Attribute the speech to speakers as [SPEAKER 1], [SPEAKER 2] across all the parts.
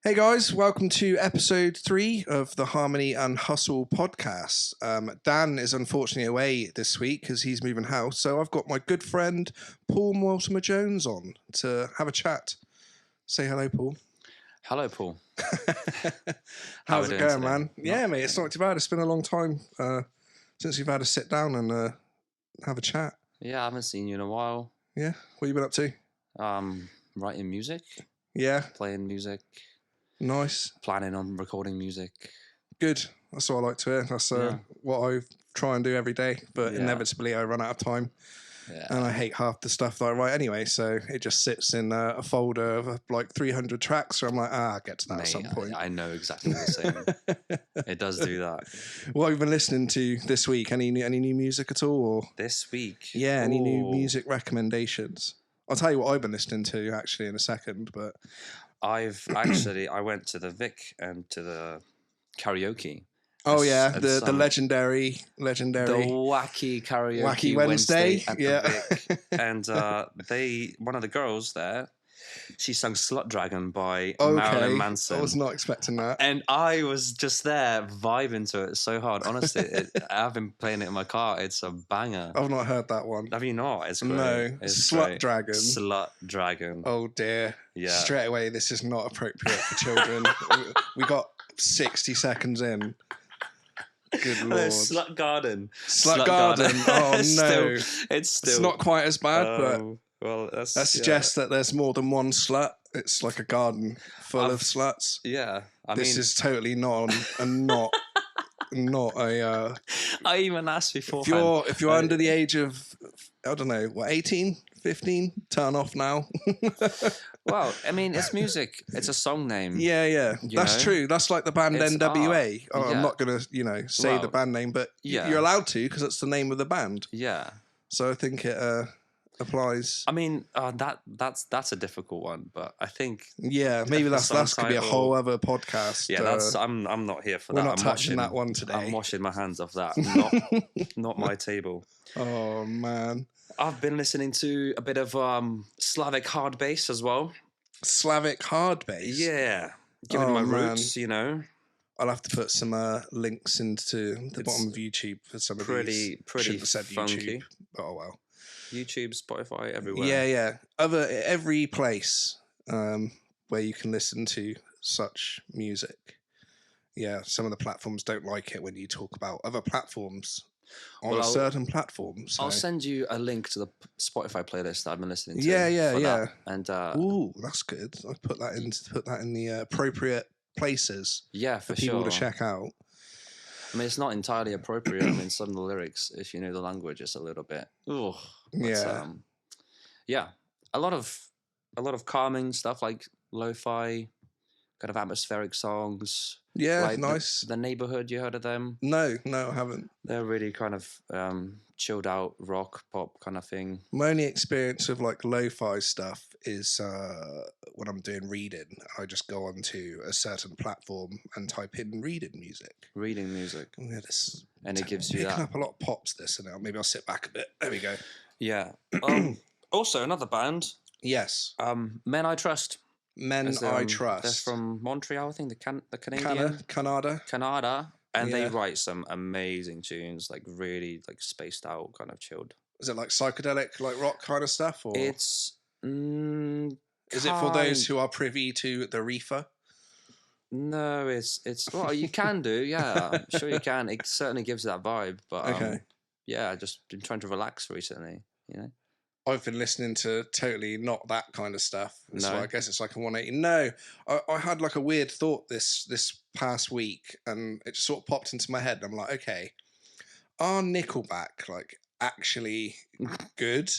[SPEAKER 1] Hey guys, welcome to episode 3 of the Harmony and Hustle podcast. Dan is unfortunately away this week because he's moving house, so I've got my good friend Paul Mortimer Jones on to have a chat. Say hello, Paul.
[SPEAKER 2] Hello, Paul.
[SPEAKER 1] How's it going,
[SPEAKER 2] today?
[SPEAKER 1] man? Yeah, mate, it's not too bad. It's been a long time since we've had to sit down and have a chat.
[SPEAKER 2] Yeah, I haven't seen you in a while.
[SPEAKER 1] Yeah, what have you been up to?
[SPEAKER 2] Writing music,
[SPEAKER 1] Yeah,
[SPEAKER 2] playing music,
[SPEAKER 1] nice.
[SPEAKER 2] planning on recording music.
[SPEAKER 1] Good. That's what I like to hear. That's what I try and do every day, but inevitably I run out of time.
[SPEAKER 2] Yeah.
[SPEAKER 1] And I hate half the stuff that I write anyway, so it just sits in a folder of like 300 tracks. So I'm like, I'll get to that at some point.
[SPEAKER 2] I know exactly the same. It does do that.
[SPEAKER 1] What have you been listening to this week? Any new music at all? Or
[SPEAKER 2] This week?
[SPEAKER 1] yeah, any new music recommendations? I'll tell you what I've been listening to actually in a second. But
[SPEAKER 2] I went to the Vic and to the karaoke.
[SPEAKER 1] Oh yeah, the legendary,
[SPEAKER 2] the wacky karaoke
[SPEAKER 1] Wacky Wednesday
[SPEAKER 2] at the Vic. And one of the girls there, she sung "Slut Dragon" by Marilyn Manson.
[SPEAKER 1] I was not expecting that,
[SPEAKER 2] and I was just there vibing to it so hard. Honestly, I've been playing it in my car. It's a banger.
[SPEAKER 1] I've not heard that one.
[SPEAKER 2] Have you not? It's great.
[SPEAKER 1] No,
[SPEAKER 2] it's
[SPEAKER 1] Slut
[SPEAKER 2] great.
[SPEAKER 1] Dragon.
[SPEAKER 2] Slut Dragon.
[SPEAKER 1] Oh dear.
[SPEAKER 2] Yeah.
[SPEAKER 1] Straight away, this is not appropriate for children. we got 60 seconds in. Good lord.
[SPEAKER 2] Slut Garden.
[SPEAKER 1] Slut Garden. Oh no.
[SPEAKER 2] It's
[SPEAKER 1] not quite as bad, but
[SPEAKER 2] well, that
[SPEAKER 1] suggests that there's more than one slut. It's like a garden full of sluts.
[SPEAKER 2] Yeah.
[SPEAKER 1] This is totally not a.
[SPEAKER 2] I even asked before.
[SPEAKER 1] If you're under the age of, I don't know, 18, 15, turn off now.
[SPEAKER 2] Well, I mean, it's music. It's a song name.
[SPEAKER 1] Yeah. That's true. That's like the band NWA. Oh,
[SPEAKER 2] yeah.
[SPEAKER 1] I'm not going to, say the band name, but you're allowed to because it's the name of the band.
[SPEAKER 2] Yeah.
[SPEAKER 1] So I think it applies.
[SPEAKER 2] I mean, that's a difficult one, but I think
[SPEAKER 1] maybe that could be a whole other podcast.
[SPEAKER 2] Yeah, I'm not here for that.
[SPEAKER 1] We're not touching that one today.
[SPEAKER 2] I'm washing my hands off that. Not my table.
[SPEAKER 1] Oh man.
[SPEAKER 2] I've been listening to a bit of Slavic hard bass as well.
[SPEAKER 1] Slavic hard bass?
[SPEAKER 2] Yeah. Given my roots,
[SPEAKER 1] I'll have to put some links into the bottom of YouTube for some of these.
[SPEAKER 2] Pretty funky.
[SPEAKER 1] YouTube. Oh well.
[SPEAKER 2] YouTube, Spotify, everywhere.
[SPEAKER 1] Yeah. Every place where you can listen to such music. Yeah, some of the platforms don't like it when you talk about other platforms. On a certain platform. So.
[SPEAKER 2] I'll send you a link to the Spotify playlist that I've been listening to.
[SPEAKER 1] Yeah.
[SPEAKER 2] And
[SPEAKER 1] ooh, that's good. I put that in the appropriate places.
[SPEAKER 2] Yeah,
[SPEAKER 1] for people to check out.
[SPEAKER 2] I mean, it's not entirely appropriate. I mean, some of the lyrics, if you know the language, it's a little bit. Ugh. Yeah. A lot of calming stuff like lo-fi, kind of atmospheric songs.
[SPEAKER 1] Yeah,
[SPEAKER 2] like
[SPEAKER 1] nice.
[SPEAKER 2] The Neighborhood, you heard of them?
[SPEAKER 1] No, I haven't.
[SPEAKER 2] They're really kind of chilled out rock pop kind of thing.
[SPEAKER 1] My only experience of like lo-fi stuff is when I'm doing reading. I just go onto a certain platform and type in reading music. Yeah,
[SPEAKER 2] and it gives you that.
[SPEAKER 1] Picking up a lot of pops. This and now. Maybe I'll sit back a bit. There we go.
[SPEAKER 2] Yeah. Also, another band.
[SPEAKER 1] Yes.
[SPEAKER 2] Men I Trust.
[SPEAKER 1] Men I Trust.
[SPEAKER 2] They're from Montreal, I think, the Canadian.
[SPEAKER 1] Canada.
[SPEAKER 2] And they write some amazing tunes, like really like spaced out, kind of chilled.
[SPEAKER 1] Is it like psychedelic, like rock kind of stuff? Or
[SPEAKER 2] it's...
[SPEAKER 1] is it for those who are privy to the reefer?
[SPEAKER 2] No, it's well, you can do, yeah. I'm sure you can. It certainly gives that vibe. But yeah, just been trying to relax recently,
[SPEAKER 1] I've been listening to totally not that kind of stuff. So I guess it's like a 180. No, I had like a weird thought this past week, and it just sort of popped into my head. And I'm like, okay, are Nickelback like actually good?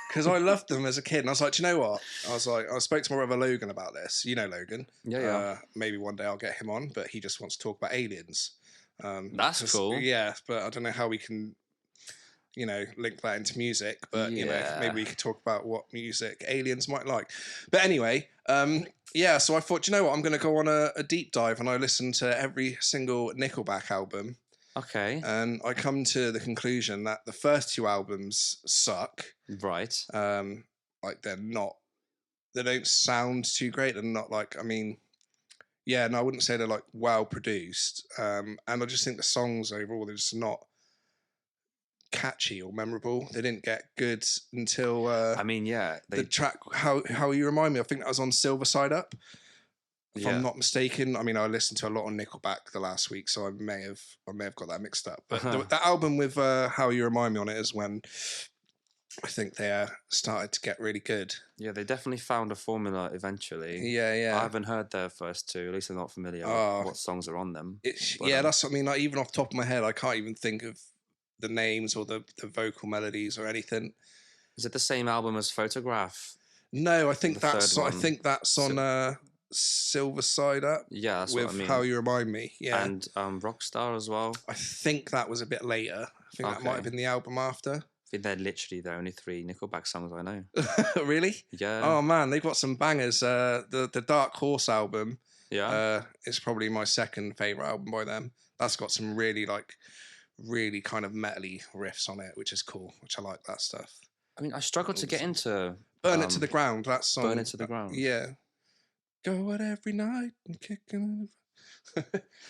[SPEAKER 1] Because I loved them as a kid, and I was like, do you know what? I spoke to my brother Logan about this. You know Logan.
[SPEAKER 2] Yeah.
[SPEAKER 1] Maybe one day I'll get him on, but he just wants to talk about aliens.
[SPEAKER 2] That's cool.
[SPEAKER 1] Yeah, but I don't know how we can... link that into music, but maybe we could talk about what music aliens might like. But anyway, so I thought, you know what, I'm going to go on a deep dive, and I listened to every single Nickelback album.
[SPEAKER 2] Okay.
[SPEAKER 1] And I come to the conclusion that the first 2 albums suck.
[SPEAKER 2] Right.
[SPEAKER 1] Like they don't sound too great, and not like, I mean, Yeah, no, I wouldn't say they're like well produced. And I just think the songs overall, they're just not catchy or memorable. They didn't get good until
[SPEAKER 2] I mean, yeah,
[SPEAKER 1] the track How You Remind Me. I think that was on Silver Side Up, if I'm not mistaken. I mean, I listened to a lot on Nickelback the last week, so I may have got that mixed up. But the album with How You Remind Me on it is when I think they started to get really good.
[SPEAKER 2] Yeah, they definitely found a formula eventually.
[SPEAKER 1] Yeah.
[SPEAKER 2] I haven't heard their first two. At least I'm not familiar with what songs are on them.
[SPEAKER 1] That's what I mean. Like, even off the top of my head, I can't even think of the names or the vocal melodies or anything.
[SPEAKER 2] Is it the same album as Photograph?
[SPEAKER 1] No, I think that's on Silver Side Up.
[SPEAKER 2] Yeah, that's
[SPEAKER 1] with
[SPEAKER 2] what I mean.
[SPEAKER 1] How You Remind Me. Yeah,
[SPEAKER 2] and Rockstar as well.
[SPEAKER 1] I think that was a bit later. I think that might have been the album after.
[SPEAKER 2] I think they're literally the only 3 Nickelback songs I know.
[SPEAKER 1] Really?
[SPEAKER 2] Yeah.
[SPEAKER 1] Oh man, they've got some bangers. The Dark Horse album.
[SPEAKER 2] Yeah.
[SPEAKER 1] It's probably my second favorite album by them. That's got some really kind of metally riffs on it, which is cool. Which I like that stuff.
[SPEAKER 2] I mean, I struggled to get into
[SPEAKER 1] Burn It to the Ground. That song.
[SPEAKER 2] Burn It to the Ground.
[SPEAKER 1] Yeah. Go out every night and kicking.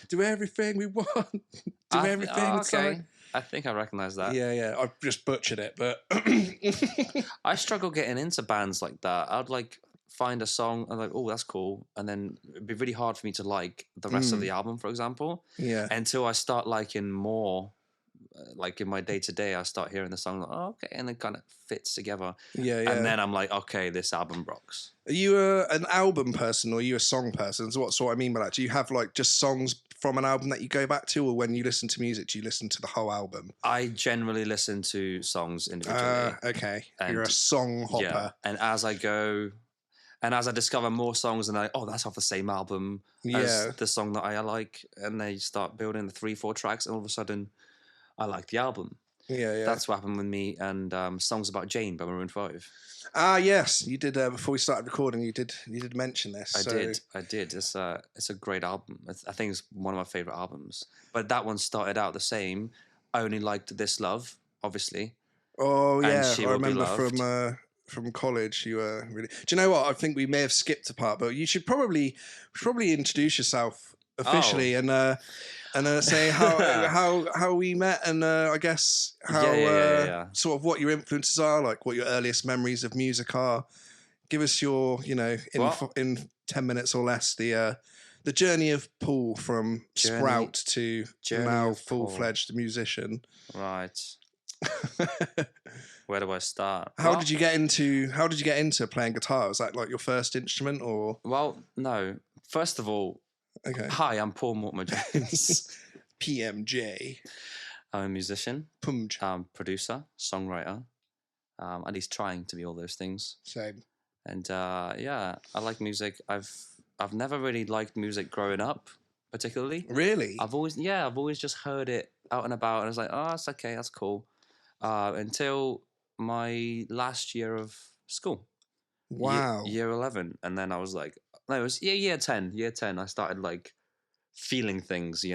[SPEAKER 1] Do everything we want. Do everything inside.
[SPEAKER 2] I think I recognise that.
[SPEAKER 1] Yeah. I've just butchered it, but
[SPEAKER 2] I struggle getting into bands like that. I'd like find a song and like, oh, that's cool, and then it'd be really hard for me to like the rest of the album, for example.
[SPEAKER 1] Yeah.
[SPEAKER 2] Until I start liking more. Like in my day-to-day, I start hearing the song, like, oh, okay, and it kind of fits together.
[SPEAKER 1] Yeah.
[SPEAKER 2] And then I'm like, okay, this album rocks.
[SPEAKER 1] Are you an album person or are you a song person? So what's what I mean by that? Do you have like just songs from an album that you go back to, or when you listen to music, do you listen to the whole album?
[SPEAKER 2] I generally listen to songs individually.
[SPEAKER 1] Okay. You're a song hopper. Yeah.
[SPEAKER 2] And as I go, and as I discover more songs, and that's off the same album as the song that I like, and they start building the 3-4 tracks, and all of a sudden, I like the album. Yeah. That's what happened with me and Songs About Jane by Maroon 5.
[SPEAKER 1] Yes, you did. Before we started recording, you did mention this.
[SPEAKER 2] I did. It's a great album. I think it's one of my favorite albums. But that one started out the same. I only liked This Love, obviously.
[SPEAKER 1] Oh yeah, I remember from college. You were really. Do you know what? I think we may have skipped a part, but you should probably introduce yourself officially and say how we met, and I guess how sort of what your influences are, like what your earliest memories of music are. Give us your, in 10 minutes or less, the journey of Paul from Sprout to now full-fledged musician.
[SPEAKER 2] Right. Where do I start?
[SPEAKER 1] How did you get into playing guitar? Was that like your first instrument, or?
[SPEAKER 2] Well, no. First of all,
[SPEAKER 1] okay.
[SPEAKER 2] Hi, I'm Paul Mortimer Jones.
[SPEAKER 1] PMJ.
[SPEAKER 2] I'm a musician, producer, songwriter. At least trying to be all those things.
[SPEAKER 1] Same.
[SPEAKER 2] And I like music. I've never really liked music growing up, particularly.
[SPEAKER 1] Really?
[SPEAKER 2] I've always just heard it out and about, and I was like, oh, that's okay, that's cool. Until my last year of school.
[SPEAKER 1] Wow.
[SPEAKER 2] Year 11, and then I was like, no, it was year 10. Year 10, I started like feeling things,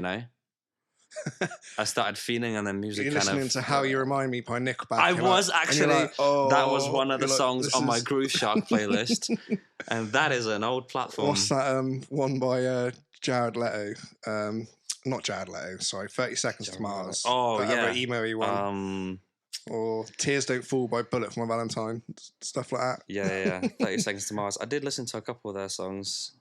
[SPEAKER 2] I started feeling, and then music
[SPEAKER 1] You're
[SPEAKER 2] kind of...
[SPEAKER 1] listening to How You Remind Me by Nickelback.
[SPEAKER 2] I was actually... Like, that was one of the songs on my Groove Shark playlist. And that is an old platform.
[SPEAKER 1] What's that one by Jared Leto? Not Jared Leto, sorry. 30 Seconds to Mars.
[SPEAKER 2] Oh,
[SPEAKER 1] that
[SPEAKER 2] yeah.
[SPEAKER 1] Emo-y one. Or Tears Don't Fall by Bullet for My Valentine. Stuff like that.
[SPEAKER 2] Yeah. 30 Seconds to Mars. I did listen to a couple of their songs.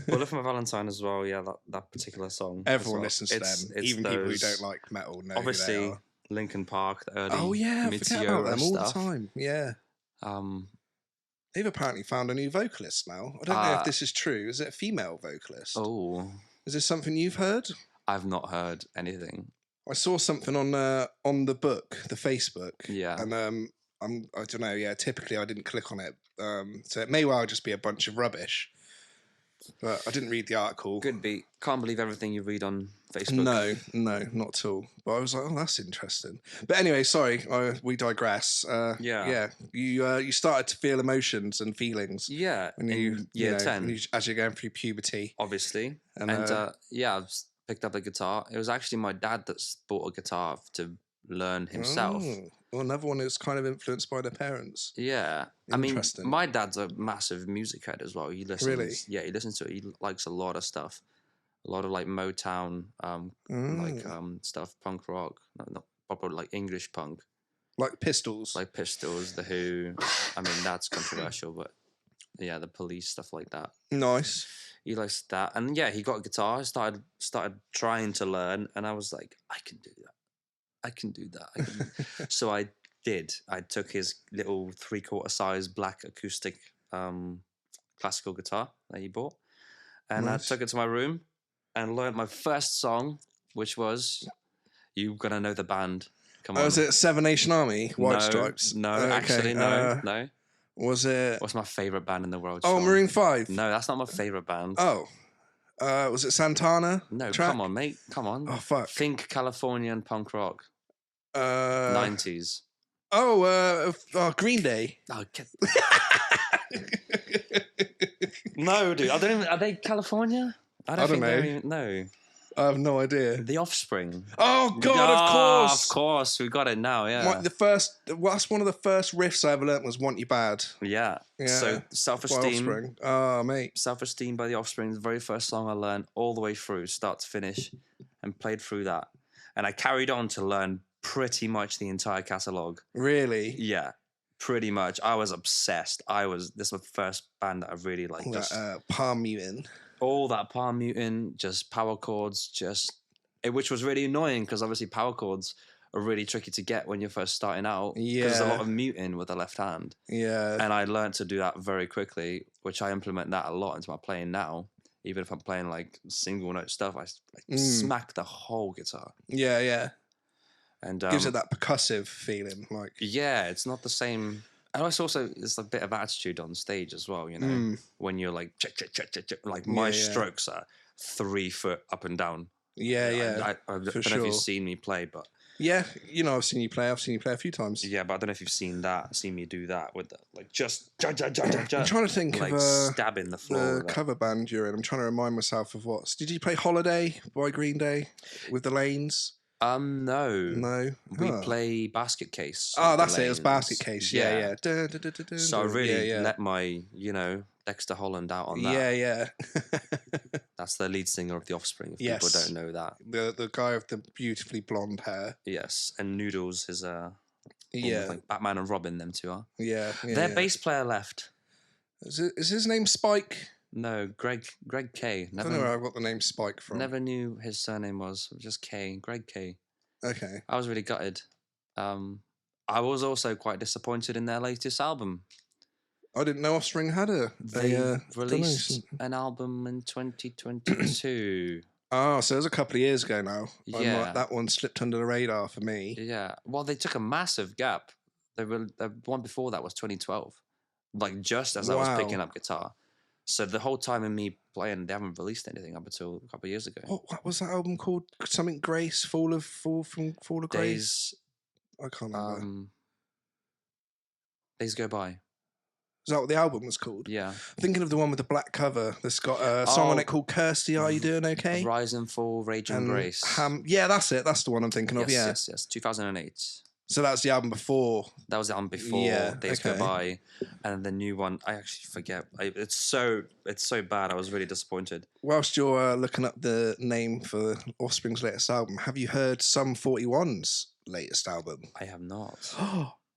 [SPEAKER 2] Bullet for My Valentine as well, that particular song.
[SPEAKER 1] Everyone listens to them, even people who don't like metal know
[SPEAKER 2] obviously,
[SPEAKER 1] who they are.
[SPEAKER 2] Linkin Park, the early
[SPEAKER 1] I forget about them all the time. Yeah.
[SPEAKER 2] Um,
[SPEAKER 1] They've apparently found a new vocalist now. I don't know if this is true. Is it a female vocalist?
[SPEAKER 2] Oh.
[SPEAKER 1] Is this something you've heard?
[SPEAKER 2] I've not heard anything.
[SPEAKER 1] I saw something on the book, the Facebook.
[SPEAKER 2] Yeah.
[SPEAKER 1] And I don't know, typically I didn't click on it. So it may well just be a bunch of rubbish. But I didn't read the article.
[SPEAKER 2] Could be. Can't believe everything you read on Facebook.
[SPEAKER 1] No, not at all. But I was like, oh, that's interesting. But anyway, sorry, we digress. You started to feel emotions and feelings.
[SPEAKER 2] Yeah,
[SPEAKER 1] when you
[SPEAKER 2] year 10,
[SPEAKER 1] as you're going through puberty,
[SPEAKER 2] obviously. And I've picked up a guitar. It was actually my dad that bought a guitar to learn himself.
[SPEAKER 1] Well, another one is kind of influenced by their parents.
[SPEAKER 2] Yeah.
[SPEAKER 1] Interesting.
[SPEAKER 2] I mean, my dad's a massive music head as well. He listens.
[SPEAKER 1] Really?
[SPEAKER 2] Yeah, he listens to it. He likes a lot of stuff. A lot of like Motown, stuff, punk rock, not proper like English punk.
[SPEAKER 1] Like Pistols.
[SPEAKER 2] Like Pistols, The Who. I mean, that's controversial, but yeah, the Police, stuff like that.
[SPEAKER 1] Nice.
[SPEAKER 2] He likes that. And yeah, he got a guitar, started trying to learn, and I was like, I can do that. So I did. I took his little 3/4 size black acoustic classical guitar that he bought, and I took it to my room and learned my first song, which was "You Gotta Know the Band." Come on.
[SPEAKER 1] Was it Seven Nation Army? White Stripes?
[SPEAKER 2] No, actually, no.
[SPEAKER 1] Was it?
[SPEAKER 2] What's my favorite band in the world?
[SPEAKER 1] Oh,
[SPEAKER 2] Sean?
[SPEAKER 1] Maroon 5.
[SPEAKER 2] No, that's not my favorite band.
[SPEAKER 1] Oh. Was it Santana?
[SPEAKER 2] No,
[SPEAKER 1] track?
[SPEAKER 2] Come on, mate. Come on.
[SPEAKER 1] Oh, fuck.
[SPEAKER 2] Think Californian punk rock. 90s.
[SPEAKER 1] Green Day.
[SPEAKER 2] Oh, no, dude. Are they California? I don't know. No.
[SPEAKER 1] I have no idea.
[SPEAKER 2] The Offspring.
[SPEAKER 1] Oh God! Of course,
[SPEAKER 2] of course, we got it now. Yeah.
[SPEAKER 1] That's one of the first riffs I ever learnt was "Want You Bad."
[SPEAKER 2] Yeah. So Self-Esteem.
[SPEAKER 1] Oh, mate.
[SPEAKER 2] Self-Esteem by the Offspring. The very first song I learned all the way through, start to finish, and played through that. And I carried on to learn pretty much the entire catalog.
[SPEAKER 1] Really?
[SPEAKER 2] Yeah. Pretty much. I was obsessed. This was the first band that I really liked.
[SPEAKER 1] Palm Mutant.
[SPEAKER 2] All that palm muting, just power chords, which was really annoying because obviously power chords are really tricky to get when you're first starting out.
[SPEAKER 1] Yeah.
[SPEAKER 2] Because there's a lot of muting with the left hand. Yeah. And I learned to do that very quickly, which I implement that a lot into my playing now. Even if I'm playing like single note stuff, I smack the whole guitar.
[SPEAKER 1] Yeah, yeah.
[SPEAKER 2] And
[SPEAKER 1] gives it that percussive feeling, like.
[SPEAKER 2] Yeah, it's not the same. And it's a bit of attitude on stage as well, you know, when you're like, check, like my strokes are 3 foot up and down.
[SPEAKER 1] Yeah,
[SPEAKER 2] I don't know if you've seen me play, but.
[SPEAKER 1] Yeah, you know, I've seen you play a few times.
[SPEAKER 2] Yeah, but I don't know if you've seen me do that with the, like, just.
[SPEAKER 1] I'm trying to think
[SPEAKER 2] like
[SPEAKER 1] of
[SPEAKER 2] stabbing the floor.
[SPEAKER 1] The cover band you're in. I'm trying to remind myself of what. Did you play Holiday by Green Day with the Lanes?
[SPEAKER 2] No. We play Basket Case.
[SPEAKER 1] Oh, that's it. It was Basket Case. Yeah.
[SPEAKER 2] So I really let my, Dexter Holland out on that.
[SPEAKER 1] Yeah.
[SPEAKER 2] That's the lead singer of The Offspring, if people don't know that.
[SPEAKER 1] The guy with the beautifully blonde hair.
[SPEAKER 2] Yes, and Noodles is like Batman and Robin, them two are.
[SPEAKER 1] Yeah.
[SPEAKER 2] Their bass player left.
[SPEAKER 1] Is his name Spike?
[SPEAKER 2] No, Greg K.
[SPEAKER 1] I don't know where I got the name Spike from.
[SPEAKER 2] Never knew his surname was just K. Greg K.
[SPEAKER 1] Okay.
[SPEAKER 2] I was really gutted. I was also quite disappointed in their latest album.
[SPEAKER 1] I didn't know Offspring had
[SPEAKER 2] They released an album in 2022.
[SPEAKER 1] Oh, so it was a couple of years ago now.
[SPEAKER 2] Yeah.
[SPEAKER 1] That one slipped under the radar for me.
[SPEAKER 2] Yeah. Well, they took a massive gap. The one before that was 2012. Like, just as I was picking up guitar. So the whole time in me playing, they haven't released anything up until a couple of years ago.
[SPEAKER 1] What was that album called? Something Grace? Fall of Grace?
[SPEAKER 2] Days.
[SPEAKER 1] I can't remember.
[SPEAKER 2] Days Go By.
[SPEAKER 1] Is that what the album was called?
[SPEAKER 2] Yeah.
[SPEAKER 1] Thinking of the one with the black cover that's got a song on it called Kirsty, Are You Doing Okay?
[SPEAKER 2] Rise and Fall, Rage and Grace.
[SPEAKER 1] Yeah, that's it. That's the one I'm thinking of, yeah.
[SPEAKER 2] Yes. 2008.
[SPEAKER 1] So that's the album before.
[SPEAKER 2] That was the album before Days Go By. And the new one, I actually forget. It's so bad. I was really disappointed.
[SPEAKER 1] Whilst you're looking up the name for Offspring's latest album, have you heard Sum 41's latest album?
[SPEAKER 2] I have not.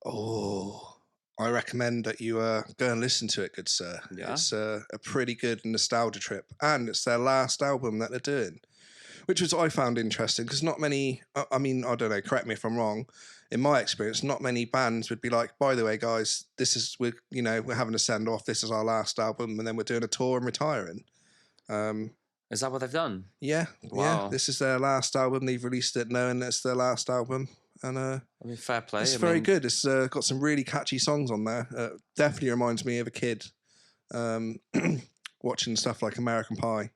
[SPEAKER 1] Oh, I recommend that you go and listen to it, good sir. Yeah? It's a pretty good nostalgia trip. And it's their last album that they're doing, which was I found interesting because not many, I mean, I don't know, correct me if I'm wrong, in my experience, not many bands would be like, by the way, guys, we're having a send off. This is our last album, and then we're doing a tour and retiring.
[SPEAKER 2] Is that what they've done?
[SPEAKER 1] Yeah.
[SPEAKER 2] Wow.
[SPEAKER 1] Yeah. This is their last album. They've released it knowing it's their last album. And I
[SPEAKER 2] mean, fair play.
[SPEAKER 1] It's very good. It's got some really catchy songs on there. Definitely reminds me of a kid watching stuff like American Pie.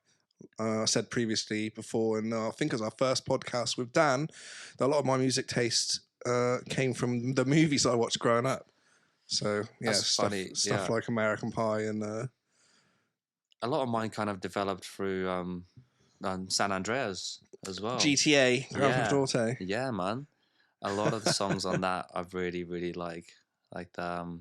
[SPEAKER 1] I said previously before, and I think it was our first podcast with Dan, that a lot of my music taste came from the movies I watched growing up. So yeah, stuff like American Pie and
[SPEAKER 2] a lot of mine kind of developed through San Andreas as well.
[SPEAKER 1] GTA, Grand Theft Auto.
[SPEAKER 2] Yeah, man. A lot of the songs on that I really, really like the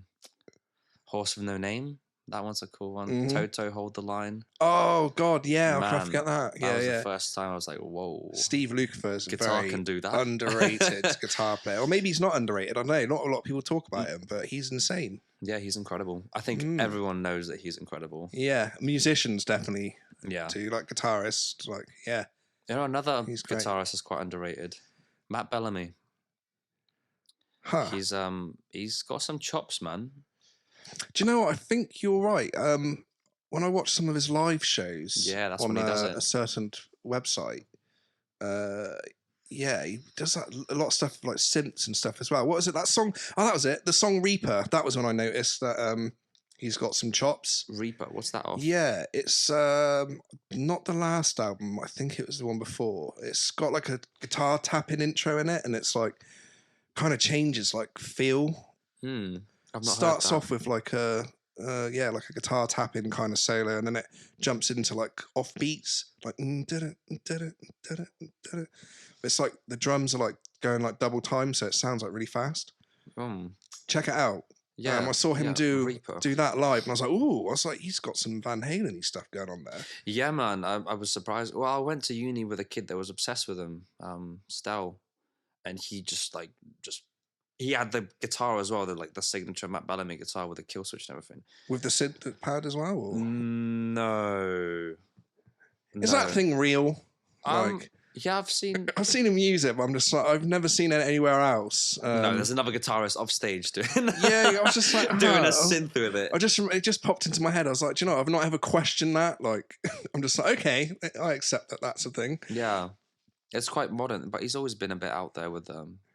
[SPEAKER 2] Horse with No Name. That one's a cool one.
[SPEAKER 1] Mm-hmm.
[SPEAKER 2] Toto, Hold the Line.
[SPEAKER 1] Oh God, yeah, I
[SPEAKER 2] Man,
[SPEAKER 1] forget that.
[SPEAKER 2] That
[SPEAKER 1] Yeah,
[SPEAKER 2] was
[SPEAKER 1] yeah.
[SPEAKER 2] the first time I was like, whoa.
[SPEAKER 1] Steve Lukather is a
[SPEAKER 2] Guitar
[SPEAKER 1] very
[SPEAKER 2] can do that.
[SPEAKER 1] underrated guitar player, or maybe he's not underrated. I don't know. Not a lot of people talk about him, but he's insane.
[SPEAKER 2] Yeah, he's incredible. I think everyone knows that he's incredible.
[SPEAKER 1] Yeah, musicians definitely.
[SPEAKER 2] Yeah,
[SPEAKER 1] too, like guitarists, like yeah.
[SPEAKER 2] You know, another guitarist is quite underrated. Matt Bellamy.
[SPEAKER 1] Huh.
[SPEAKER 2] He's got some chops, man.
[SPEAKER 1] Do you know what? I think you're right. When I watch some of his live shows,
[SPEAKER 2] yeah, that's
[SPEAKER 1] on
[SPEAKER 2] when he does it.
[SPEAKER 1] A certain website, yeah, he does that, a lot of stuff like synths and stuff as well. What is it? That song? Oh, that was it. The song Reaper. That was when I noticed that he's got some chops.
[SPEAKER 2] Reaper, what's that off?
[SPEAKER 1] Yeah, it's not the last album. I think it was the one before. It's got like a guitar tapping intro in it, and it's like kind of changes like feel.
[SPEAKER 2] I've not
[SPEAKER 1] Starts
[SPEAKER 2] heard that.
[SPEAKER 1] off with like a like a guitar tapping kind of solo, and then it jumps into like off beats, like it's like the drums are like going like double time, so it sounds like really fast. Check it out.
[SPEAKER 2] Yeah,
[SPEAKER 1] I saw him do
[SPEAKER 2] Reaper.
[SPEAKER 1] that live, and I was like, ooh, I was like, he's got some Van Halen-y stuff going on there.
[SPEAKER 2] Yeah, man, I was surprised. Well, I went to uni with a kid that was obsessed with him, Stel, and he he had the guitar as well, the signature Matt Bellamy guitar with the kill switch and everything.
[SPEAKER 1] With the synth pad as well? Or?
[SPEAKER 2] No.
[SPEAKER 1] Is that thing real?
[SPEAKER 2] Yeah, I've seen
[SPEAKER 1] him use it, but I'm just like, I've never seen it anywhere else.
[SPEAKER 2] No, there's another guitarist off stage doing.
[SPEAKER 1] Yeah, I was just like
[SPEAKER 2] doing a synth with it.
[SPEAKER 1] It just popped into my head. I was like, do you know, I've not ever questioned that. Like, I'm just like, okay, I accept that that's a thing.
[SPEAKER 2] Yeah, it's quite modern, but he's always been a bit out there with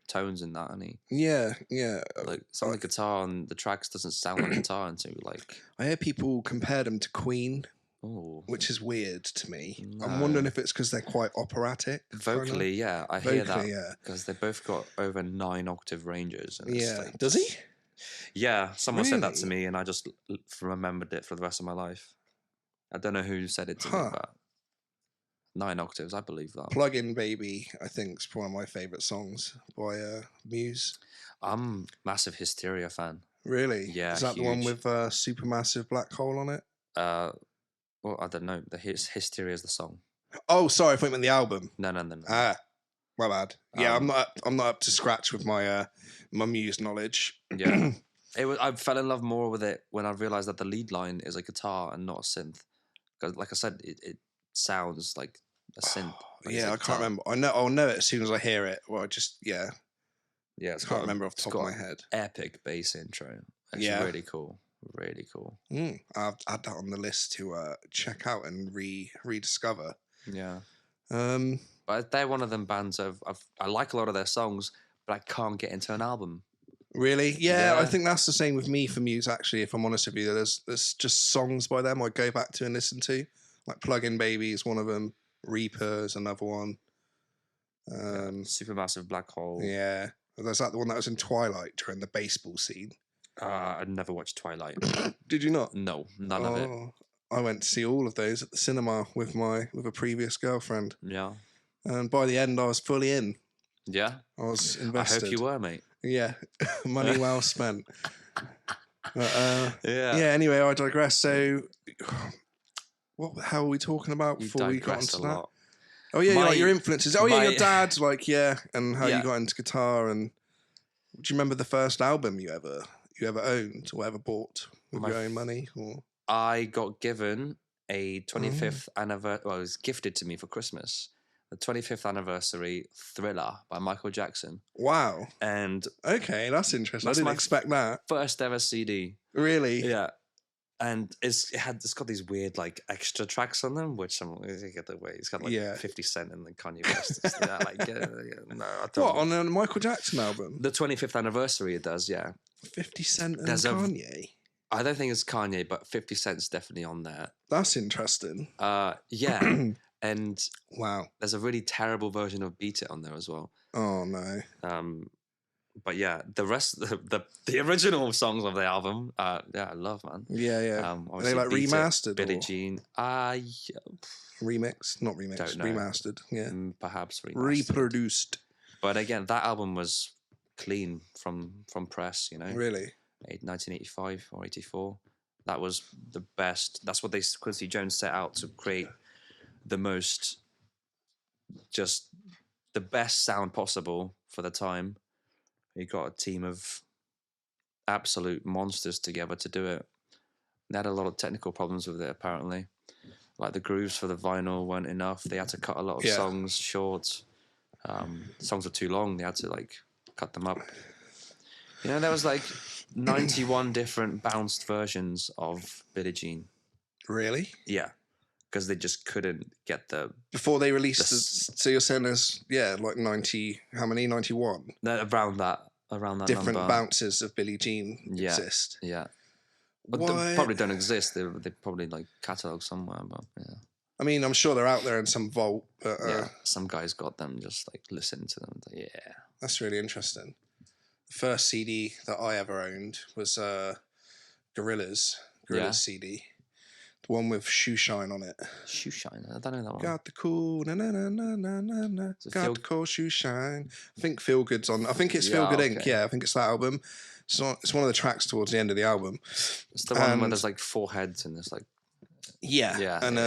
[SPEAKER 2] tones in that, hasn't he?
[SPEAKER 1] Yeah, yeah.
[SPEAKER 2] Like some of the guitar on the tracks doesn't sound like guitar until like.
[SPEAKER 1] I hear people compare them to Queen.
[SPEAKER 2] Ooh.
[SPEAKER 1] Which is weird to me.
[SPEAKER 2] No.
[SPEAKER 1] I'm wondering if it's because they're quite operatic.
[SPEAKER 2] Vocally, yeah, I hear that. Because they both got over 9 octave ranges. And
[SPEAKER 1] like, does he?
[SPEAKER 2] Yeah, someone said that to me, and I just remembered it for the rest of my life. I don't know who said it to me, but 9 octaves, I believe that.
[SPEAKER 1] Plug-in Baby, I think, is one of my favourite songs by Muse.
[SPEAKER 2] I'm a massive Hysteria fan.
[SPEAKER 1] Really?
[SPEAKER 2] Yeah,
[SPEAKER 1] is that
[SPEAKER 2] huge.
[SPEAKER 1] the one with Supermassive Black Hole on it?
[SPEAKER 2] Well, I don't know. The Hysteria is the song.
[SPEAKER 1] Oh, sorry, I thought you meant the album.
[SPEAKER 2] No.
[SPEAKER 1] Ah, my bad. Yeah, I'm not up to scratch with my my Muse knowledge.
[SPEAKER 2] Yeah, I fell in love more with it when I realized that the lead line is a guitar and not a synth. Because, like I said, it sounds like a synth.
[SPEAKER 1] Yeah, I can't remember. I'll know it as soon as I hear it. Well, I just
[SPEAKER 2] yeah,
[SPEAKER 1] I can't remember off the top of my head.
[SPEAKER 2] Epic bass intro. It's really cool. Really cool.
[SPEAKER 1] I'll add that on the list to check out and rediscover.
[SPEAKER 2] Yeah. But they're one of them bands I like a lot of their songs, but I can't get into an album.
[SPEAKER 1] Really? Yeah, I think that's the same with me for Muse, actually, if I'm honest with you. There's just songs by them I go back to and listen to. Like Plug-in Baby is one of them. Reaper is another one.
[SPEAKER 2] Supermassive Black Hole.
[SPEAKER 1] Yeah. There's that the one that was in Twilight during the baseball scene.
[SPEAKER 2] I never watched Twilight.
[SPEAKER 1] Did you not?
[SPEAKER 2] No, none of it.
[SPEAKER 1] I went to see all of those at the cinema with a previous girlfriend.
[SPEAKER 2] Yeah.
[SPEAKER 1] And by the end, I was fully in.
[SPEAKER 2] Yeah?
[SPEAKER 1] I was invested.
[SPEAKER 2] I hope you were, mate.
[SPEAKER 1] Yeah. Money well spent.
[SPEAKER 2] Yeah.
[SPEAKER 1] Anyway, I digress. So, what the hell are we talking about before we got into that? Oh, yeah, like your influences. Oh, yeah, your dad, and how you got into guitar. And do you remember the first album you ever owned or ever bought with your own money? Or
[SPEAKER 2] I got given a 25th anniversary. Well, it was gifted to me for Christmas. The 25th anniversary Thriller by Michael Jackson.
[SPEAKER 1] Wow!
[SPEAKER 2] And
[SPEAKER 1] okay, that's interesting. I didn't expect that.
[SPEAKER 2] First ever CD.
[SPEAKER 1] Really?
[SPEAKER 2] Yeah. And it's got these weird like extra tracks on them, which it's got like 50 Cent and then Kanye West. No, I don't.
[SPEAKER 1] What, on a Michael Jackson album?
[SPEAKER 2] The 25th anniversary, it does, yeah.
[SPEAKER 1] 50 Cent and Kanye.
[SPEAKER 2] I don't think it's Kanye, but 50 Cent's definitely on there.
[SPEAKER 1] That's interesting.
[SPEAKER 2] Yeah. And
[SPEAKER 1] wow,
[SPEAKER 2] there's a really terrible version of Beat It on there as well.
[SPEAKER 1] Oh no.
[SPEAKER 2] But yeah, the rest, the original songs of the album, I love, man.
[SPEAKER 1] Yeah. Are they like remastered?
[SPEAKER 2] Billie Jean.
[SPEAKER 1] Remix, not remix. Remastered. Yeah.
[SPEAKER 2] Perhaps remastered.
[SPEAKER 1] Reproduced.
[SPEAKER 2] But again, that album was clean from press, you know.
[SPEAKER 1] Really?
[SPEAKER 2] 1985 or 84. That was the best. That's what Quincy Jones set out to create, the most, just the best sound possible for the time. He got a team of absolute monsters together to do it. They had a lot of technical problems with it, apparently. Like the grooves for the vinyl weren't enough. They had to cut a lot of songs short. Songs were too long. They had to like cut them up. You know, there was like 91 different bounced versions of Billie Jean.
[SPEAKER 1] Really?
[SPEAKER 2] Yeah, because they just couldn't get
[SPEAKER 1] before they released. So you're saying there's like 90? How many? 91.
[SPEAKER 2] Around that
[SPEAKER 1] different
[SPEAKER 2] number.
[SPEAKER 1] Bounces of Billie Jean exist.
[SPEAKER 2] Yeah. They probably don't exist. They probably like catalogue somewhere, but yeah.
[SPEAKER 1] I mean, I'm sure they're out there in some vault. But,
[SPEAKER 2] some guys got them. Just like listen to them. Yeah,
[SPEAKER 1] that's really interesting. The first CD that I ever owned was Gorillaz CD, the one with Shoe Shine on it.
[SPEAKER 2] Shoe Shine, I don't know that one.
[SPEAKER 1] Got the cool na na na na na na na. Got the cool Shoe Shine. I think Feel Good's on. I think it's Feel Good Inc. Yeah, I think it's that album. It's one of the tracks towards the end of the album.
[SPEAKER 2] It's the one where there's like 4 heads and there's like.
[SPEAKER 1] Yeah. And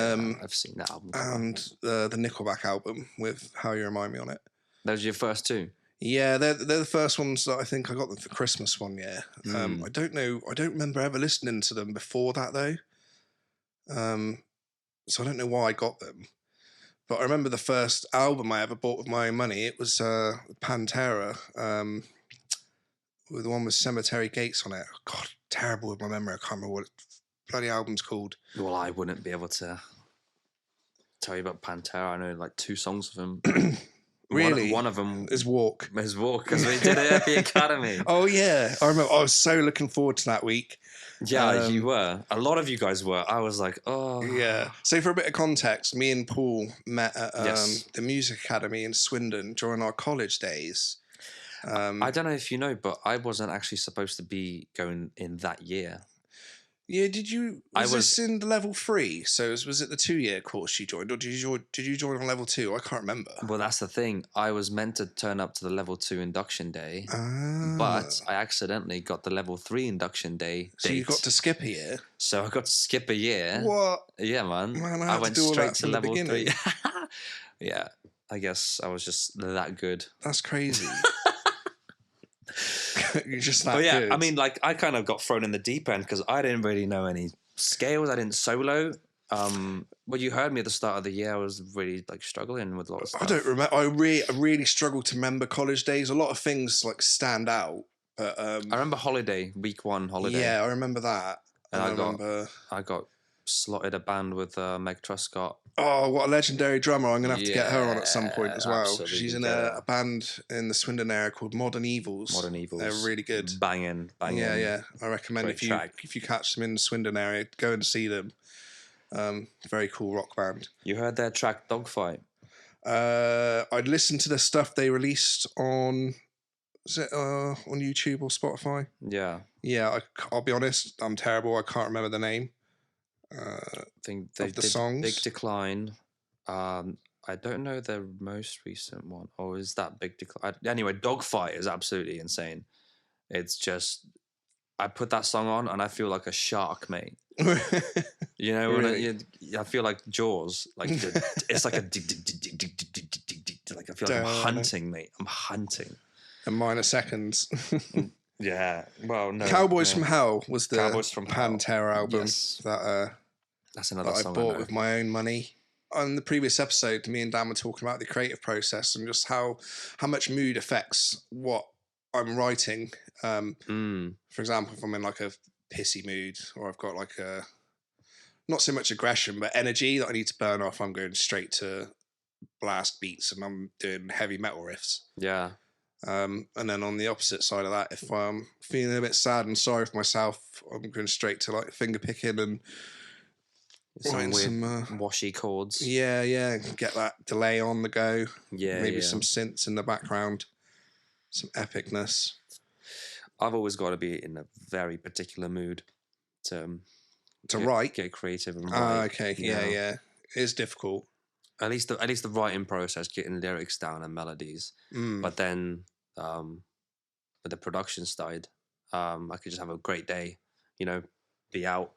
[SPEAKER 2] I've seen that album.
[SPEAKER 1] And the Nickelback album with How You Remind Me on it.
[SPEAKER 2] Those are your first 2?
[SPEAKER 1] Yeah, they're the first ones that I think I got them for Christmas one year. I don't know. I don't remember ever listening to them before that though. So I don't know why I got them. But I remember the first album I ever bought with my own money. It was Pantera. With the one with Cemetery Gates on it. God, terrible with my memory. I can't remember what bloody album's called.
[SPEAKER 2] Well, I wouldn't be able to tell you about Pantera. I know like 2 songs of them.
[SPEAKER 1] Really?
[SPEAKER 2] One of them
[SPEAKER 1] is Walk.
[SPEAKER 2] Is Walk, because we did it at the Academy.
[SPEAKER 1] Oh, yeah. I remember. I was so looking forward to that week.
[SPEAKER 2] Yeah, you were. A lot of you guys were. I was like, oh.
[SPEAKER 1] Yeah. So for a bit of context, me and Paul met at the Music Academy in Swindon during our college days.
[SPEAKER 2] I don't know if you know, but I wasn't actually supposed to be going in that year.
[SPEAKER 1] Yeah, did you? Was this in the level 3? So was it the 2-year course you joined, or did you join on level 2? I can't remember.
[SPEAKER 2] Well, that's the thing. I was meant to turn up to the level 2 induction day, but I accidentally got the level 3 induction day.
[SPEAKER 1] So you got to skip a year.
[SPEAKER 2] So I got to skip a year.
[SPEAKER 1] What?
[SPEAKER 2] Yeah, man. I went straight to level 3. Yeah, I guess I was just that good.
[SPEAKER 1] That's crazy. You're just that
[SPEAKER 2] good.
[SPEAKER 1] I
[SPEAKER 2] mean, like, I kind of got thrown in the deep end because I didn't really know any scales. I didn't solo. Well, you heard me at the start of the year. I was really like struggling with a lot of stuff.
[SPEAKER 1] I don't remember. I really struggled to remember college days. A lot of things like stand out. But I
[SPEAKER 2] remember holiday, week 1 holiday.
[SPEAKER 1] Yeah, I remember that.
[SPEAKER 2] And I got slotted a band with Meg Truscott.
[SPEAKER 1] Oh, what a legendary drummer. I'm going to have to get her on at some point as well.
[SPEAKER 2] Absolutely.
[SPEAKER 1] She's in a band in the Swindon area called Modern Evils.
[SPEAKER 2] Modern Evils.
[SPEAKER 1] They're really good.
[SPEAKER 2] Banging.
[SPEAKER 1] Yeah. I recommend if you catch them in the Swindon area, go and see them. Very cool rock band.
[SPEAKER 2] You heard their track Dogfight?
[SPEAKER 1] I'd listened to the stuff they released on... Is it on YouTube or Spotify?
[SPEAKER 2] Yeah.
[SPEAKER 1] Yeah, I'll be honest. I'm terrible. I can't remember the name.
[SPEAKER 2] I think they did
[SPEAKER 1] songs.
[SPEAKER 2] Big Decline. I don't know the most recent one. Or is that Big Decline? Anyway, Dogfight is absolutely insane. It's just, I put that song on and I feel like a shark, mate. You know,
[SPEAKER 1] really?
[SPEAKER 2] I feel like Jaws. Like it's like a like I feel like I'm hunting, mate. I'm hunting.
[SPEAKER 1] A minor seconds.
[SPEAKER 2] Yeah. Well, no.
[SPEAKER 1] Cowboys from Hell was the
[SPEAKER 2] Pantera
[SPEAKER 1] album
[SPEAKER 2] that's another
[SPEAKER 1] that
[SPEAKER 2] song
[SPEAKER 1] I bought with my own money. On the previous episode, me and Dan were talking about the creative process and just how much mood affects what I'm writing. For example, if I'm in like a pissy mood or I've got like a not so much aggression but energy that I need to burn off, I'm going straight to blast beats and I'm doing heavy metal riffs.
[SPEAKER 2] Yeah.
[SPEAKER 1] And then on the opposite side of that, if I'm feeling a bit sad and sorry for myself, I'm going straight to like finger picking and
[SPEAKER 2] some weird washy chords.
[SPEAKER 1] Yeah. Get that delay on the go.
[SPEAKER 2] Yeah.
[SPEAKER 1] Maybe some synths in the background. Some epicness.
[SPEAKER 2] I've always got to be in a very particular mood to
[SPEAKER 1] write.
[SPEAKER 2] Get creative and write.
[SPEAKER 1] Okay. Yeah. It is difficult.
[SPEAKER 2] at least the writing process, getting lyrics down and melodies. But then with the production side, I could just have a great day, be out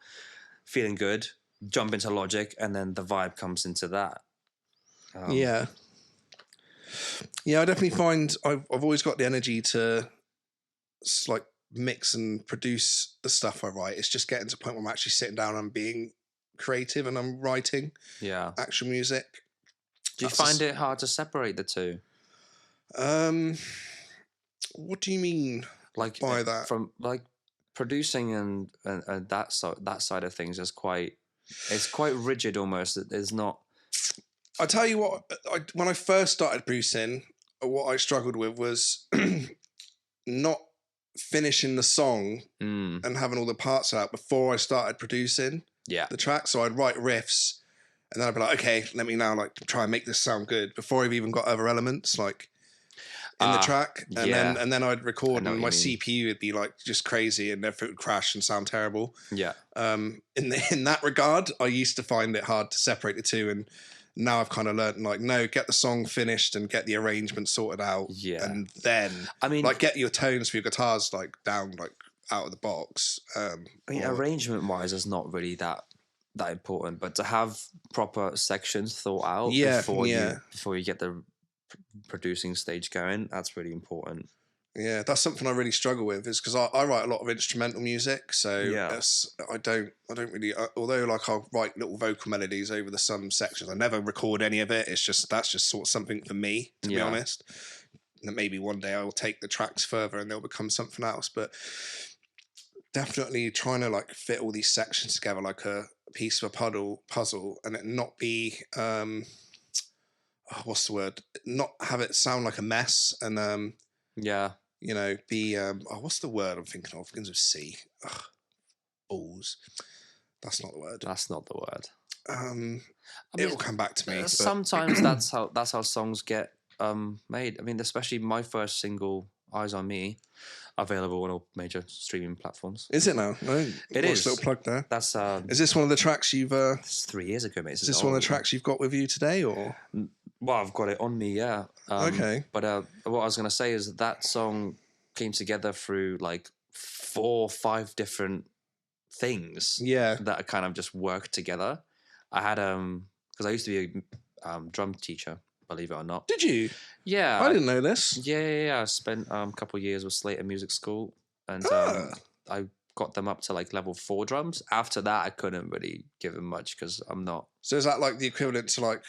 [SPEAKER 2] feeling good, jump into Logic, and then the vibe comes into that.
[SPEAKER 1] Yeah, I definitely find I've always got the energy to like mix and produce the stuff I write. It's just getting to the point where I'm actually sitting down and being creative and I'm writing actual music.
[SPEAKER 2] Do you find it hard to separate the two?
[SPEAKER 1] What do you mean by that?
[SPEAKER 2] From like producing and that side of things is quite rigid almost. There's not.
[SPEAKER 1] I tell you what, when I first started producing, what I struggled with was not finishing the song and having all the parts out before I started producing the track. So I'd write riffs and then I'd be like, okay, let me now like try and make this sound good before I've even got other elements like in the track. And then I'd record and my CPU would be like just crazy and everything would crash and sound terrible. Yeah. In that regard, I used to find it hard to separate the two, and now I've kind of learned like, no, get the song finished and get the arrangement sorted out. Yeah. And then like get your tones for your guitars like down, like out of the box.
[SPEAKER 2] Arrangement wise is not really that important, but to have proper sections thought out before you get the producing stage going, that's really important.
[SPEAKER 1] Yeah, that's something I really struggle with, is because I write a lot of instrumental music, so I don't really, although like I'll write little vocal melodies over some sections, I never record any of it. It's just, that's just sort of something for me, to be honest. And maybe one day I will take the tracks further and they'll become something else, but definitely trying to like fit all these sections together like a piece of a puzzle and it not be what's the word? Not have it sound like a mess and be what's the word I'm thinking of? Begins with C. Balls. That's not the word. It will come back to me.
[SPEAKER 2] Sometimes that's how songs get made. I mean, especially my first single, "Eyes on Me," available on all major streaming platforms.
[SPEAKER 1] Is it now? No,
[SPEAKER 2] it is.
[SPEAKER 1] Little plug there.
[SPEAKER 2] That's.
[SPEAKER 1] Is this one of the tracks you've?
[SPEAKER 2] It's 3 years ago, mate.
[SPEAKER 1] Is this one of the tracks you've got with you today, or?
[SPEAKER 2] Well, I've got it on me, yeah.
[SPEAKER 1] Okay.
[SPEAKER 2] But what I was going to say is that song came together through like 4 or 5 different things.
[SPEAKER 1] Yeah.
[SPEAKER 2] That kind of just worked together. I had because I used to be a drum teacher, believe it or not.
[SPEAKER 1] Did you?
[SPEAKER 2] Yeah.
[SPEAKER 1] I didn't know this.
[SPEAKER 2] Yeah. I spent a couple of years with Slater Music School, and I got them up to like level 4 drums. After that, I couldn't really give them much because I'm not.
[SPEAKER 1] So is that like the equivalent to like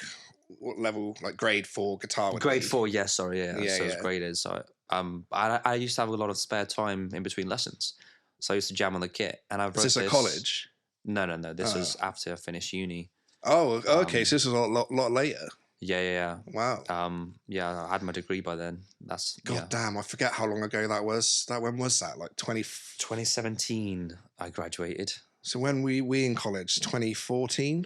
[SPEAKER 1] what level, like grade 4 guitar?
[SPEAKER 2] Grade 4, yes. Sorry, yeah. So it's graded. So I used to have a lot of spare time in between lessons, so I used to jam on the kit. And I wrote
[SPEAKER 1] this at college?
[SPEAKER 2] No. This was after I finished uni.
[SPEAKER 1] Oh, okay. So this was a lot later.
[SPEAKER 2] Yeah.
[SPEAKER 1] Wow.
[SPEAKER 2] I had my degree by then.
[SPEAKER 1] Damn, I forget how long ago that was. When was that? Like
[SPEAKER 2] 2017 I graduated.
[SPEAKER 1] So when we in college, 2014?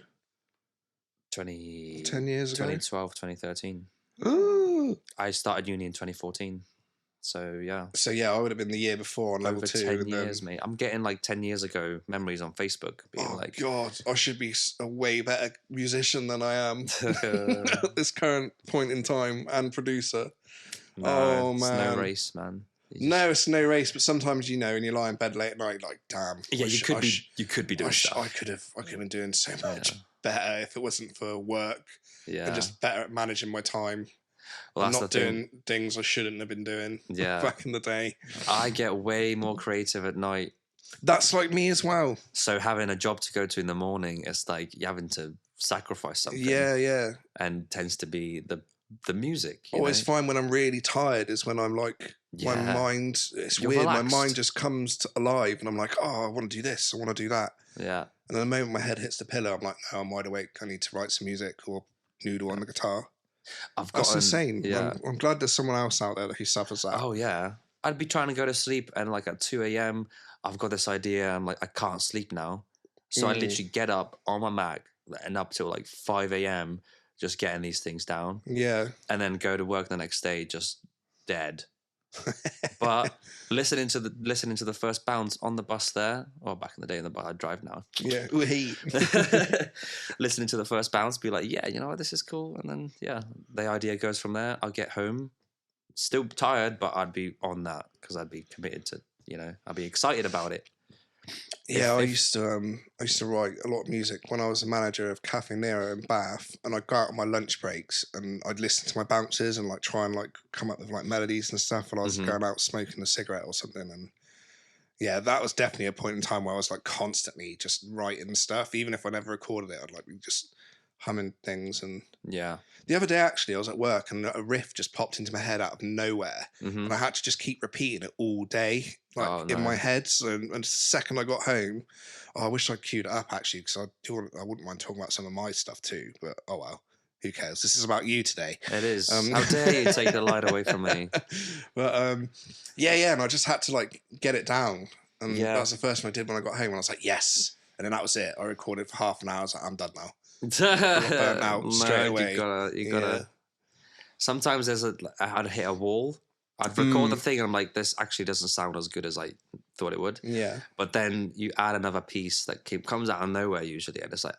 [SPEAKER 1] 10 years ago?
[SPEAKER 2] 2012, 2013.
[SPEAKER 1] Ooh.
[SPEAKER 2] I started uni in 2014. So, yeah.
[SPEAKER 1] So, yeah, I would have been the year before on level 2.
[SPEAKER 2] 10 years, mate. I'm getting like 10 years ago memories on Facebook.
[SPEAKER 1] God, I should be a way better musician than I am at this current point in time, and producer.
[SPEAKER 2] No, it's no race, man.
[SPEAKER 1] No, it's no race, but sometimes, and you lie in bed late at night, like, damn.
[SPEAKER 2] Yeah, you could be doing stuff.
[SPEAKER 1] I could have been doing so much better if it wasn't for work. Yeah. And just better at managing my time. Well, I'm not doing things I shouldn't have been doing back in the day.
[SPEAKER 2] I get way more creative at night.
[SPEAKER 1] That's like me as well.
[SPEAKER 2] So having a job to go to in the morning, it's like you're having to sacrifice something.
[SPEAKER 1] Yeah. And
[SPEAKER 2] tends to be the music.
[SPEAKER 1] I always find when I'm really tired is when I'm like, my mind, it's weird. Relaxed. My mind just comes alive and I'm like, oh, I want to do this. I want to do that.
[SPEAKER 2] Yeah.
[SPEAKER 1] And the moment my head hits the pillow, I'm like, no, I'm wide awake. I need to write some music or noodle on the guitar. That's insane. Yeah. I'm glad there's someone else out there who suffers that.
[SPEAKER 2] Oh, yeah. I'd be trying to go to sleep and like at 2 a.m, I've got this idea. I'm like, I can't sleep now. So I literally get up on my Mac and up till like 5 a.m, just getting these things down.
[SPEAKER 1] Yeah.
[SPEAKER 2] And then go to work the next day just dead. But listening to the first bounce on the bus there, or back in the day in the bus I drive now.
[SPEAKER 1] Yeah.
[SPEAKER 2] Listening to the first bounce, be like, yeah, you know what, this is cool. And then the idea goes from there. I'll get home, still tired, but I'd be on that because I'd be committed to, I'd be excited about it.
[SPEAKER 1] Yeah, I used to write a lot of music when I was a manager of Cafe Nero in Bath, and I'd go out on my lunch breaks and I'd listen to my bounces and like try and like come up with like melodies and stuff while I was going out smoking a cigarette or something. And yeah, that was definitely a point in time where I was like constantly just writing stuff, even if I never recorded it. I'd like be just humming things. And the other day actually I was at work and a riff just popped into my head out of nowhere, and I had to just keep repeating it all day, like in my head. So, and the second I got home, I wish I'd queued it up actually, because I wouldn't mind talking about some of my stuff too, but oh well, who cares? This is about you today.
[SPEAKER 2] It is. How dare you take the light away from me?
[SPEAKER 1] But and I just had to like get it down, and that was the first one I did when I got home, and I was like, yes. And then that was it. I recorded for half an hour. I was like, I'm done now. Burnt out straight away.
[SPEAKER 2] You gotta. Sometimes I'd hit a wall. I'd record the thing and I'm like, this actually doesn't sound as good as I thought it would.
[SPEAKER 1] Yeah.
[SPEAKER 2] But then you add another piece that comes out of nowhere usually, and it's like,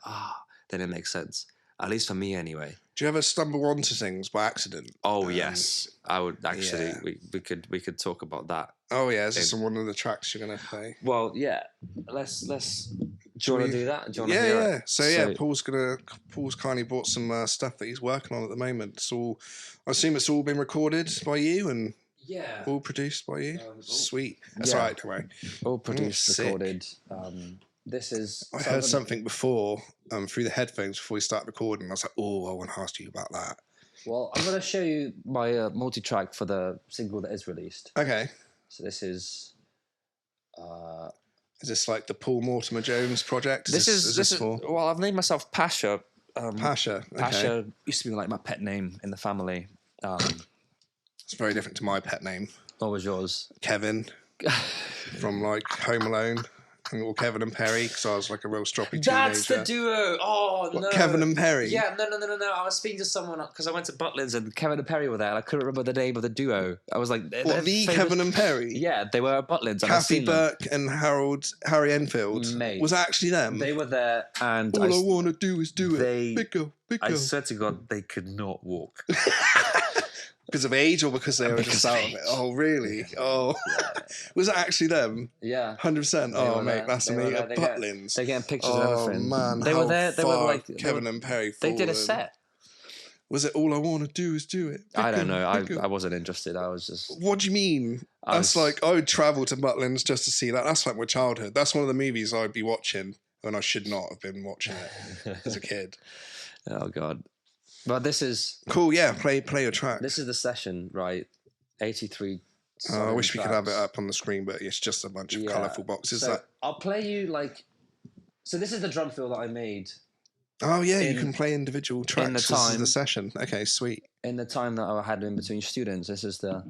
[SPEAKER 2] then it makes sense. At least for me anyway.
[SPEAKER 1] Do you ever stumble onto things by accident?
[SPEAKER 2] Oh yes, I would actually. Yeah. We could talk about that.
[SPEAKER 1] Oh yeah, is this one of the tracks you're gonna play?
[SPEAKER 2] Well, yeah. Let's. Do you want to do that? Do you want to hear it?
[SPEAKER 1] So Paul's kindly brought some stuff that he's working on at the moment. So I assume it's all been recorded by you and all produced by you. Sweet. That's all right. Don't worry.
[SPEAKER 2] All produced, recorded. This is.
[SPEAKER 1] I heard something before through the headphones before we started recording. I was like, I want to ask you about that.
[SPEAKER 2] Well, I'm going to show you my multi-track for the single that is released.
[SPEAKER 1] Okay.
[SPEAKER 2] So this is.
[SPEAKER 1] Is this like the Paul Mortimer Jones project?
[SPEAKER 2] This is for? Well, I've named myself Pasha.
[SPEAKER 1] Pasha. Okay.
[SPEAKER 2] Pasha used to be like my pet name in the family.
[SPEAKER 1] It's very different to my pet name.
[SPEAKER 2] What was yours?
[SPEAKER 1] Kevin. From like Home Alone. Or Kevin and Perry, because I was like a real stroppy teenager.
[SPEAKER 2] That's the duo. Oh, no.
[SPEAKER 1] Kevin and Perry?
[SPEAKER 2] Yeah, no. I was speaking to someone, because I went to Butlins and Kevin and Perry were there, and I couldn't remember the name of the duo. I was like...
[SPEAKER 1] What, the famous... Kevin and Perry?
[SPEAKER 2] Yeah, they were at Butlins.
[SPEAKER 1] Kathy Burke and Harry Enfield?
[SPEAKER 2] Mate.
[SPEAKER 1] Was that actually them?
[SPEAKER 2] They were there, and...
[SPEAKER 1] All I want to do is do it. Big girl.
[SPEAKER 2] I swear to God, they could not walk.
[SPEAKER 1] Because of age or because they were just out of it? Oh, really? Oh. Yeah. Was it actually them?
[SPEAKER 2] Yeah.
[SPEAKER 1] 100%? Oh, mate, that's amazing. Butlins.
[SPEAKER 2] They're getting pictures and everything.
[SPEAKER 1] Oh, man.
[SPEAKER 2] They were there. They were like...
[SPEAKER 1] Kevin and Perry.
[SPEAKER 2] They did a set.
[SPEAKER 1] Was it All I Want to Do Is Do It?
[SPEAKER 2] I don't know. I wasn't interested. I was just...
[SPEAKER 1] What do you mean? That's like... I would travel to Butlins just to see that. That's like my childhood. That's one of the movies I'd be watching when I should not have been watching it as a kid.
[SPEAKER 2] Oh, God. But this is...
[SPEAKER 1] Cool, yeah. Play your track.
[SPEAKER 2] This is the session, right? 83
[SPEAKER 1] I wish we could have it up on the screen, but it's just a bunch of colourful boxes.
[SPEAKER 2] So I'll play you, like... So this is the drum fill that I made.
[SPEAKER 1] Oh, yeah, you can play individual tracks.
[SPEAKER 2] In the time...
[SPEAKER 1] This is the session. Okay, sweet.
[SPEAKER 2] In the time that I had in between students, this is the...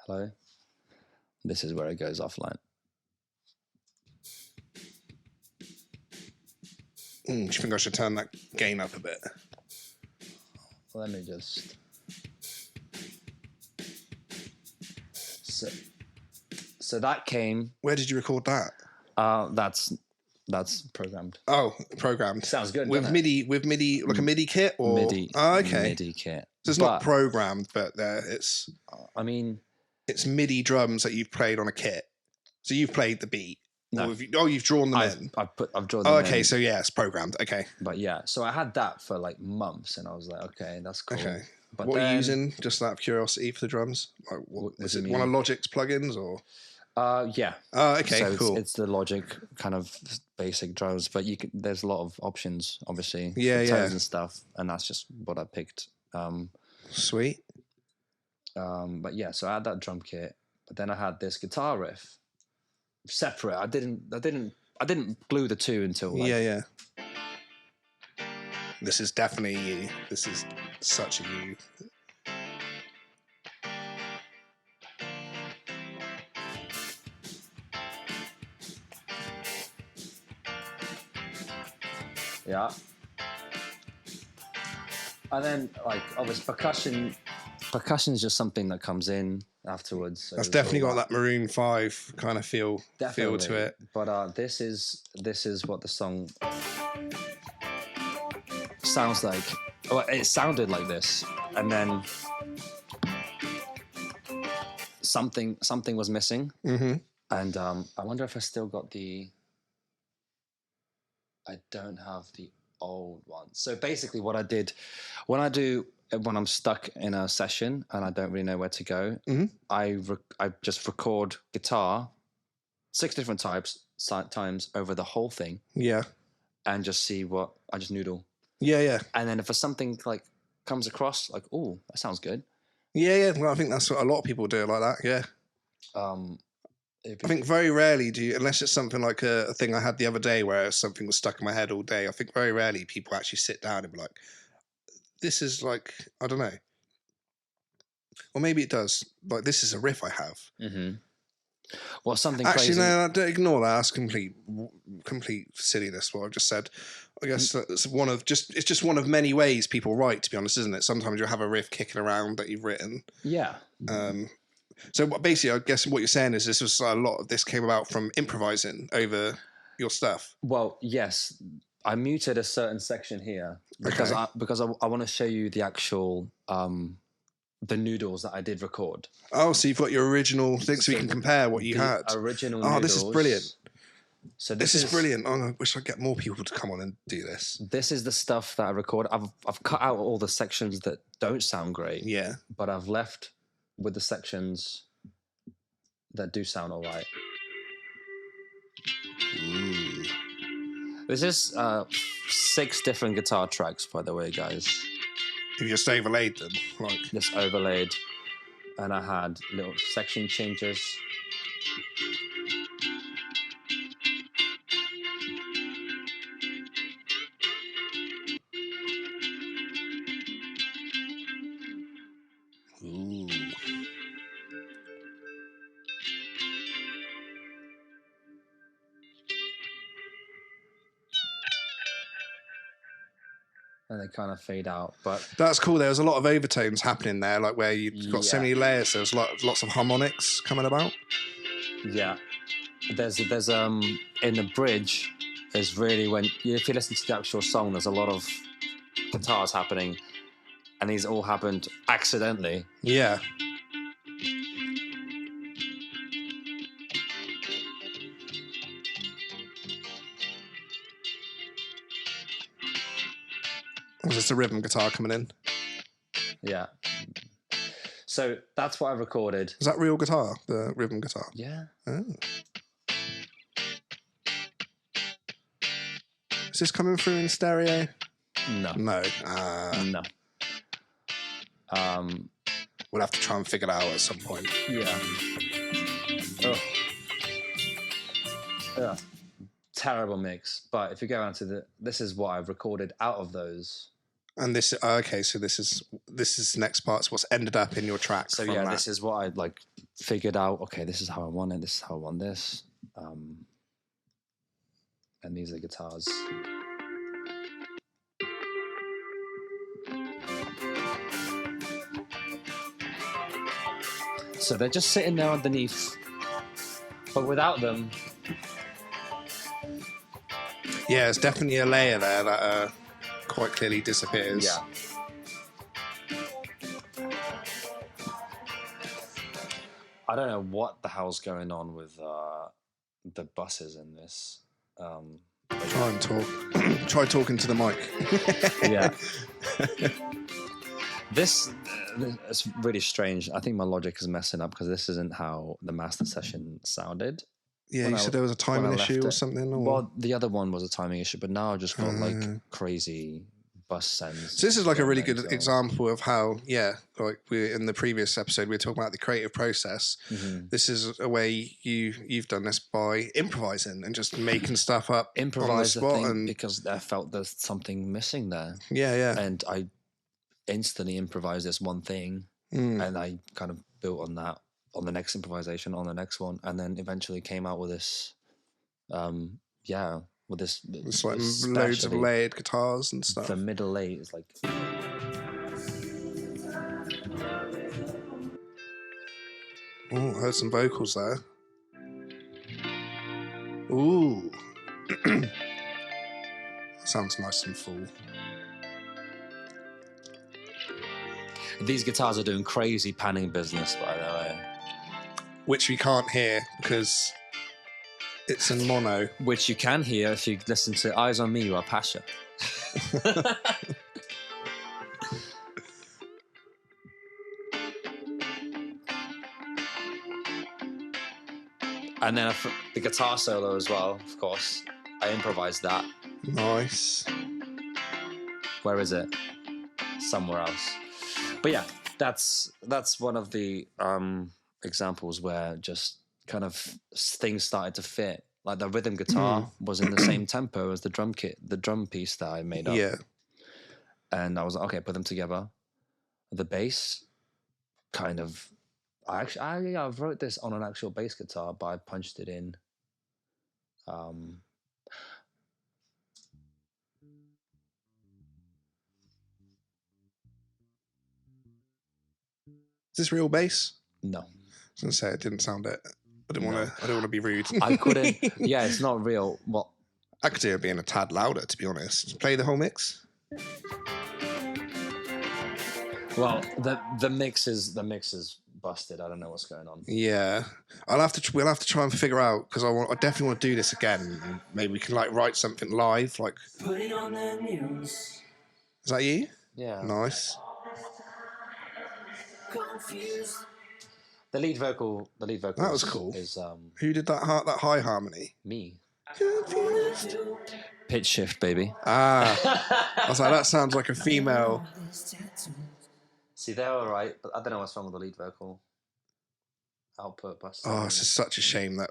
[SPEAKER 2] Hello? This is where it goes offline.
[SPEAKER 1] Do you think I should turn that gain up a bit?
[SPEAKER 2] Let me just... So that came...
[SPEAKER 1] Where did you record that?
[SPEAKER 2] That's programmed.
[SPEAKER 1] Oh, programmed.
[SPEAKER 2] Sounds good.
[SPEAKER 1] With MIDI, like a MIDI kit or
[SPEAKER 2] MIDI.
[SPEAKER 1] Oh, okay.
[SPEAKER 2] MIDI kit.
[SPEAKER 1] So it's not programmed, but it's.
[SPEAKER 2] I mean,
[SPEAKER 1] it's MIDI drums that you've played on a kit. So you've played the beat.
[SPEAKER 2] No.
[SPEAKER 1] You've drawn them in.
[SPEAKER 2] I've drawn them in.
[SPEAKER 1] Okay, so yeah, it's programmed. Okay.
[SPEAKER 2] But yeah, so I had that for like months, and I was like, okay, that's cool.
[SPEAKER 1] Okay. But what are you using? Just out of curiosity for the drums? Like, is it one of Logic's plugins or?
[SPEAKER 2] Yeah.
[SPEAKER 1] Oh, okay,
[SPEAKER 2] so
[SPEAKER 1] cool.
[SPEAKER 2] It's the Logic kind of basic drums, but there's a lot of options, obviously.
[SPEAKER 1] Yeah,
[SPEAKER 2] tones and stuff, and that's just what I picked.
[SPEAKER 1] Sweet.
[SPEAKER 2] But yeah, so I had that drum kit, but then I had this guitar riff separate. I didn't glue the two until like,
[SPEAKER 1] yeah. This is definitely you. This is such a you.
[SPEAKER 2] Yeah. And then, like, obviously, percussion percussion is just something that comes in afterwards. So
[SPEAKER 1] that's definitely got that Maroon 5 kind of feel to it.
[SPEAKER 2] But this is what the song sounds like. Well, it sounded like this, and then something was missing.
[SPEAKER 1] Mm-hmm.
[SPEAKER 2] And I wonder if I still got the... I don't have the old one. So basically what I did, when I'm stuck in a session and I don't really know where to go,
[SPEAKER 1] mm-hmm.
[SPEAKER 2] I just record guitar 6 different times over the whole thing.
[SPEAKER 1] Yeah.
[SPEAKER 2] And just see what... I just noodle.
[SPEAKER 1] Yeah. And
[SPEAKER 2] then if something like comes across, like, oh, that sounds good.
[SPEAKER 1] Yeah. Well, I think that's what a lot of people do like that. Yeah. I think very rarely do you, unless it's something like a thing I had the other day where something was stuck in my head all day. I think very rarely people actually sit down and be like, this is like, I don't know. Or maybe it does. Like, this is a riff I have.
[SPEAKER 2] Mm-hmm. Well, something
[SPEAKER 1] actually,
[SPEAKER 2] crazy.
[SPEAKER 1] No, don't ignore that. That's complete silliness, what I've just said. I guess it's just one of many ways people write, to be honest, isn't it? Sometimes you'll have a riff kicking around that you've written.
[SPEAKER 2] Yeah.
[SPEAKER 1] So basically, I guess what you're saying is this was a lot of this came about from improvising over your stuff.
[SPEAKER 2] Well, yes, I muted a certain section here because I want to show you the actual the noodles that I did record.
[SPEAKER 1] Oh, so you've got your original thing, so we can compare what you had.
[SPEAKER 2] Original.
[SPEAKER 1] Oh,
[SPEAKER 2] noodles.
[SPEAKER 1] This is brilliant.
[SPEAKER 2] So
[SPEAKER 1] this is brilliant. Oh, I wish I'd get more people to come on and do this.
[SPEAKER 2] This is the stuff that I record. I've cut out all the sections that don't sound great.
[SPEAKER 1] Yeah,
[SPEAKER 2] but I've left with the sections that do sound all right.
[SPEAKER 1] Ooh.
[SPEAKER 2] This is 6 different guitar tracks, by the way, guys.
[SPEAKER 1] You just overlaid them, like
[SPEAKER 2] just overlaid, and I had little section changes.
[SPEAKER 1] Ooh.
[SPEAKER 2] And they kind of fade out, but
[SPEAKER 1] that's cool. There was a lot of overtones happening there, like where you've got so many layers. There's lots of harmonics coming about.
[SPEAKER 2] Yeah, there's in the bridge is really when if you listen to the actual song, there's a lot of guitars happening, and these all happened accidentally.
[SPEAKER 1] Yeah. Was this a rhythm guitar coming in?
[SPEAKER 2] Yeah. So that's what I recorded.
[SPEAKER 1] Is that real guitar, the rhythm guitar?
[SPEAKER 2] Yeah.
[SPEAKER 1] Oh. Is this coming through in stereo?
[SPEAKER 2] No.
[SPEAKER 1] No.
[SPEAKER 2] No.
[SPEAKER 1] We'll have to try and figure it out at some point.
[SPEAKER 2] Yeah. Oh. Yeah. Terrible mix. But if you go on to this is what I've recorded out of those.
[SPEAKER 1] And this, okay, so this is next part's what's ended up in your track.
[SPEAKER 2] So yeah, this is what I like figured out. Okay, this is how I want it. This is how I want this. And these are guitars. So they're just sitting there underneath, but without them.
[SPEAKER 1] Yeah, it's definitely a layer there that quite clearly disappears.
[SPEAKER 2] Yeah. I don't know what the hell's going on with the buses in this.
[SPEAKER 1] Try and talk. Try talking to the mic.
[SPEAKER 2] Yeah. This is really strange. I think my logic is messing up because this isn't how the master session sounded.
[SPEAKER 1] Yeah, you said there was a timing issue or something? Or?
[SPEAKER 2] Well, the other one was a timing issue, but now I've just got like crazy bus sends.
[SPEAKER 1] So this is like a really good example of how, like we in the previous episode, we were talking about the creative process.
[SPEAKER 2] Mm-hmm.
[SPEAKER 1] This is a way you've done this by improvising and just making stuff up on the spot. And
[SPEAKER 2] because I felt there's something missing there.
[SPEAKER 1] Yeah.
[SPEAKER 2] And I instantly improvised this one thing, and I kind of built on that. On the next improvisation, on the next one, and then eventually came out with this, with this.
[SPEAKER 1] It's like loads of layered guitars and stuff.
[SPEAKER 2] The middle eight is like.
[SPEAKER 1] heard some vocals there. Ooh. Sounds nice and full.
[SPEAKER 2] These guitars are doing crazy panning business, by the way.
[SPEAKER 1] Which we can't hear because it's in mono.
[SPEAKER 2] Which you can hear if you listen to Eyes on Me or Pasha. And then the guitar solo as well, of course. I improvised that.
[SPEAKER 1] Nice.
[SPEAKER 2] Where is it? Somewhere else. But yeah, that's one of the examples where just kind of things started to fit. Like the rhythm guitar was in the same tempo as the drum kit, the drum piece that I made up.
[SPEAKER 1] Yeah.
[SPEAKER 2] And I was like, okay, put them together. The bass kind of... I wrote this on an actual bass guitar, but I punched it in.
[SPEAKER 1] Is this real bass?
[SPEAKER 2] No.
[SPEAKER 1] I was gonna say it didn't sound it. I didn't want to be rude.
[SPEAKER 2] I couldn't. Yeah, it's not real. Well,
[SPEAKER 1] I could do it being a tad louder, to be honest. Play the whole mix.
[SPEAKER 2] Well, the mix is busted. I don't know what's going on.
[SPEAKER 1] Yeah, we'll have to try and figure out, because I definitely want to do this again. Maybe we can like write something live, like. Put it on the news. Is that you?
[SPEAKER 2] Yeah.
[SPEAKER 1] Nice.
[SPEAKER 2] Confused. The lead vocal.
[SPEAKER 1] That was cool.
[SPEAKER 2] Is
[SPEAKER 1] who did that high harmony?
[SPEAKER 2] Me.
[SPEAKER 1] Confused.
[SPEAKER 2] Pitch shift, baby.
[SPEAKER 1] Ah, I was like, that sounds like a female.
[SPEAKER 2] See, they're all right, but I don't know what's wrong with the lead vocal output.
[SPEAKER 1] Oh, it's just such a shame that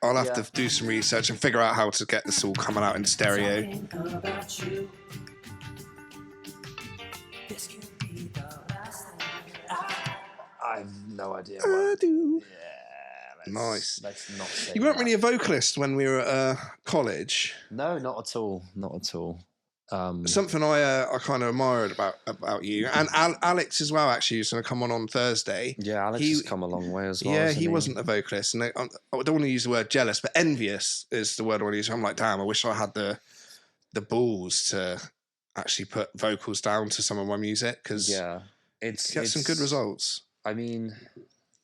[SPEAKER 1] I'll have to do some research and figure out how to get this all coming out in stereo.
[SPEAKER 2] I have no idea.
[SPEAKER 1] I do.
[SPEAKER 2] Yeah.
[SPEAKER 1] Nice.
[SPEAKER 2] Let's not say
[SPEAKER 1] you weren't really a vocalist when we were at college.
[SPEAKER 2] No, not at all. Not at all.
[SPEAKER 1] Something I kind of admired about you, and Alex as well. Actually, who's going to come on Thursday.
[SPEAKER 2] Yeah, Alex has come a long way as well.
[SPEAKER 1] Yeah, he wasn't a vocalist, and I don't want to use the word jealous, but envious is the word I want to use. I'm like, damn, I wish I had the balls to actually put vocals down to some of my music, because it's some good results.
[SPEAKER 2] I mean,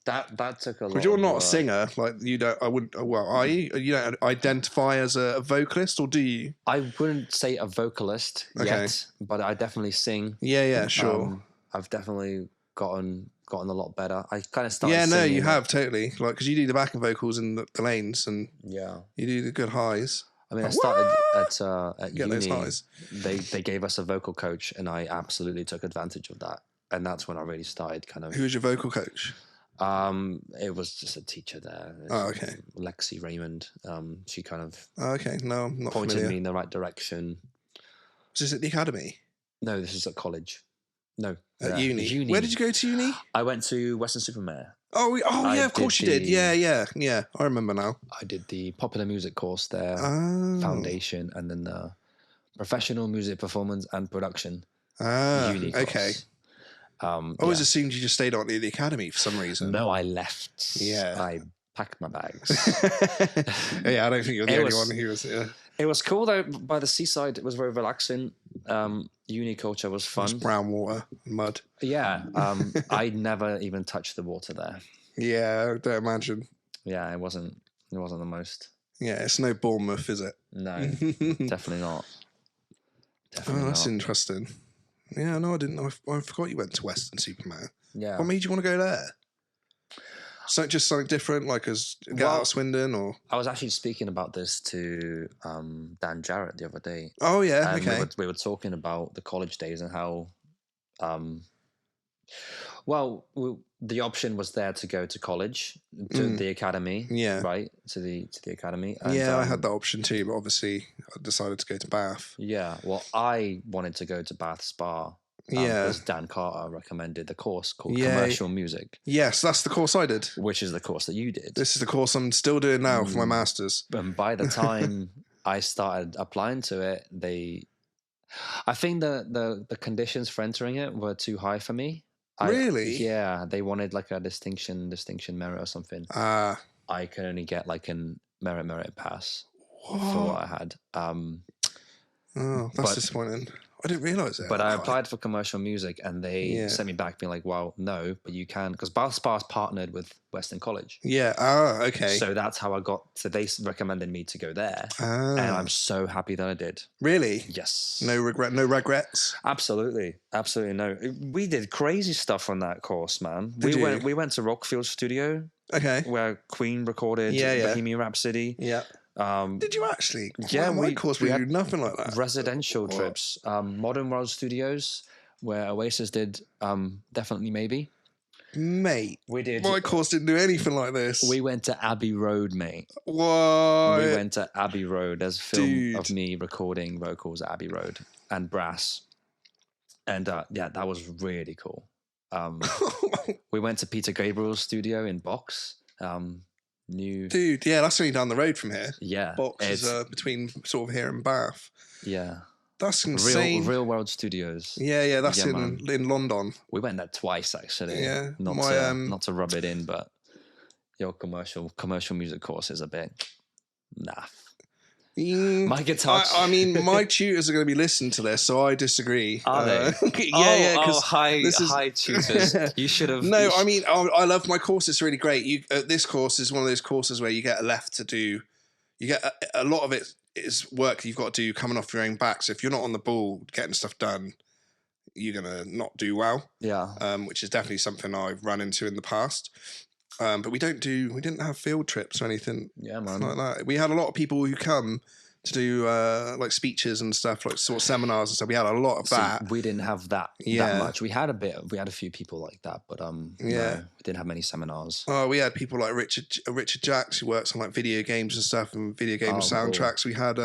[SPEAKER 2] that took a lot.
[SPEAKER 1] But you're not a singer, like you don't. I wouldn't. Well, are you? You don't identify as a vocalist, or do you?
[SPEAKER 2] I wouldn't say a vocalist yet, but I definitely sing.
[SPEAKER 1] Yeah, sure.
[SPEAKER 2] I've definitely gotten a lot better. I kind of started.
[SPEAKER 1] Yeah, no, you have totally. Like, because you do the backing vocals in the lanes, and you do the good highs.
[SPEAKER 2] I mean, I started at
[SPEAKER 1] Get
[SPEAKER 2] uni.
[SPEAKER 1] Those highs.
[SPEAKER 2] They gave us a vocal coach, and I absolutely took advantage of that. And that's when I really started kind of.
[SPEAKER 1] Who was your vocal coach?
[SPEAKER 2] It was just a teacher there.
[SPEAKER 1] Oh, okay.
[SPEAKER 2] Lexi Raymond. She kind of.
[SPEAKER 1] Oh, okay, no, I'm not
[SPEAKER 2] pointed
[SPEAKER 1] familiar.
[SPEAKER 2] me in the right direction.
[SPEAKER 1] Was this at the academy?
[SPEAKER 2] No, this is at college. No,
[SPEAKER 1] at uni. Where did you go to uni?
[SPEAKER 2] I went to Western-super-Mare.
[SPEAKER 1] Oh yeah, of course you did. Yeah. I remember now.
[SPEAKER 2] I did the popular music course there, foundation, and then the professional music performance and production uni course. Okay. I
[SPEAKER 1] always assumed you just stayed on at the academy for some reason.
[SPEAKER 2] No, I left.
[SPEAKER 1] Yeah.
[SPEAKER 2] I packed my bags.
[SPEAKER 1] Yeah, I don't think you're the only one who was. Yeah.
[SPEAKER 2] It was cool though. By the seaside, it was very relaxing. Uni culture was fun.
[SPEAKER 1] It was brown water, mud.
[SPEAKER 2] Yeah. I never even touched the water there.
[SPEAKER 1] Yeah, I don't imagine.
[SPEAKER 2] Yeah, it wasn't the most.
[SPEAKER 1] Yeah, it's no Bournemouth, is it?
[SPEAKER 2] No, definitely not. Definitely
[SPEAKER 1] that's
[SPEAKER 2] not.
[SPEAKER 1] interesting. Yeah, no, I didn't. I forgot you went to Western-super-Mare.
[SPEAKER 2] Yeah.
[SPEAKER 1] What made you want to go there? So just something different, like get out of Swindon, or?
[SPEAKER 2] I was actually speaking about this to Dan Jarrett the other day.
[SPEAKER 1] Oh yeah, okay.
[SPEAKER 2] We were talking about the college days and how, the option was there to go to college, to the academy. Yeah. Right, to the academy. And,
[SPEAKER 1] I had that option too, but obviously I decided to go to Bath.
[SPEAKER 2] Yeah, well, I wanted to go to Bath Spa. Because Dan Carter recommended the course called Commercial Music. Yes,
[SPEAKER 1] that's the course I did.
[SPEAKER 2] Which is the course that you did.
[SPEAKER 1] This is the course I'm still doing now for my master's.
[SPEAKER 2] And by the time I started applying to it, I think the conditions for entering it were too high for me.
[SPEAKER 1] Really?
[SPEAKER 2] Yeah, they wanted like a distinction merit or something. I could only get like an merit pass for what I had.
[SPEAKER 1] Oh, that's disappointing. I didn't realise it.
[SPEAKER 2] But I applied for commercial music, and they sent me back being like, well, no, but you can, because Spar's partnered with Western College.
[SPEAKER 1] Yeah. Okay.
[SPEAKER 2] So that's how I got, so they recommended me to go there. And I'm so happy that I did.
[SPEAKER 1] Really?
[SPEAKER 2] Yes.
[SPEAKER 1] No regrets?
[SPEAKER 2] Absolutely no. We did crazy stuff on that course, man. We went to Rockfield Studio.
[SPEAKER 1] Okay.
[SPEAKER 2] Where Queen recorded Bohemian Rhapsody.
[SPEAKER 1] Yeah. Did you actually?
[SPEAKER 2] Yeah,
[SPEAKER 1] my course we do nothing like that.
[SPEAKER 2] Residential trips. Modern World Studios, where Oasis did Definitely Maybe.
[SPEAKER 1] Mate,
[SPEAKER 2] we did.
[SPEAKER 1] My course didn't do anything like this.
[SPEAKER 2] We went to Abbey Road, mate.
[SPEAKER 1] What?
[SPEAKER 2] We went to Abbey Road. There's a film of me recording vocals at Abbey Road and brass. And that was really cool. We went to Peter Gabriel's studio in Box.
[SPEAKER 1] Dude, yeah, that's only down the road from here.
[SPEAKER 2] Yeah.
[SPEAKER 1] Box is between sort of here and Bath.
[SPEAKER 2] Yeah.
[SPEAKER 1] That's insane.
[SPEAKER 2] Real World Studios.
[SPEAKER 1] Yeah, that's in London.
[SPEAKER 2] We went there twice, actually.
[SPEAKER 1] Yeah.
[SPEAKER 2] Not to rub it in, but your commercial music course is a bit naff. My guitar.
[SPEAKER 1] I mean, my tutors are going to be listening to this, so I disagree.
[SPEAKER 2] Are they? Hi, tutors. You should have.
[SPEAKER 1] No, I mean, I love my course. It's really great. This course is one of those courses where you get left to do. You get a lot of it is work you've got to do coming off your own back. So if you're not on the ball getting stuff done, you're gonna not do well.
[SPEAKER 2] Yeah.
[SPEAKER 1] Which is definitely something I've run into in the past. But we didn't have field trips or anything like that. We had a lot of people who come to do like speeches and stuff, like sort of seminars and stuff. We had a lot of that.
[SPEAKER 2] We didn't have that much. We had a few people like that, but no, we didn't have many seminars.
[SPEAKER 1] Oh, we had people like Richard Jacks, who works on like video games and stuff and video game soundtracks. Cool. We had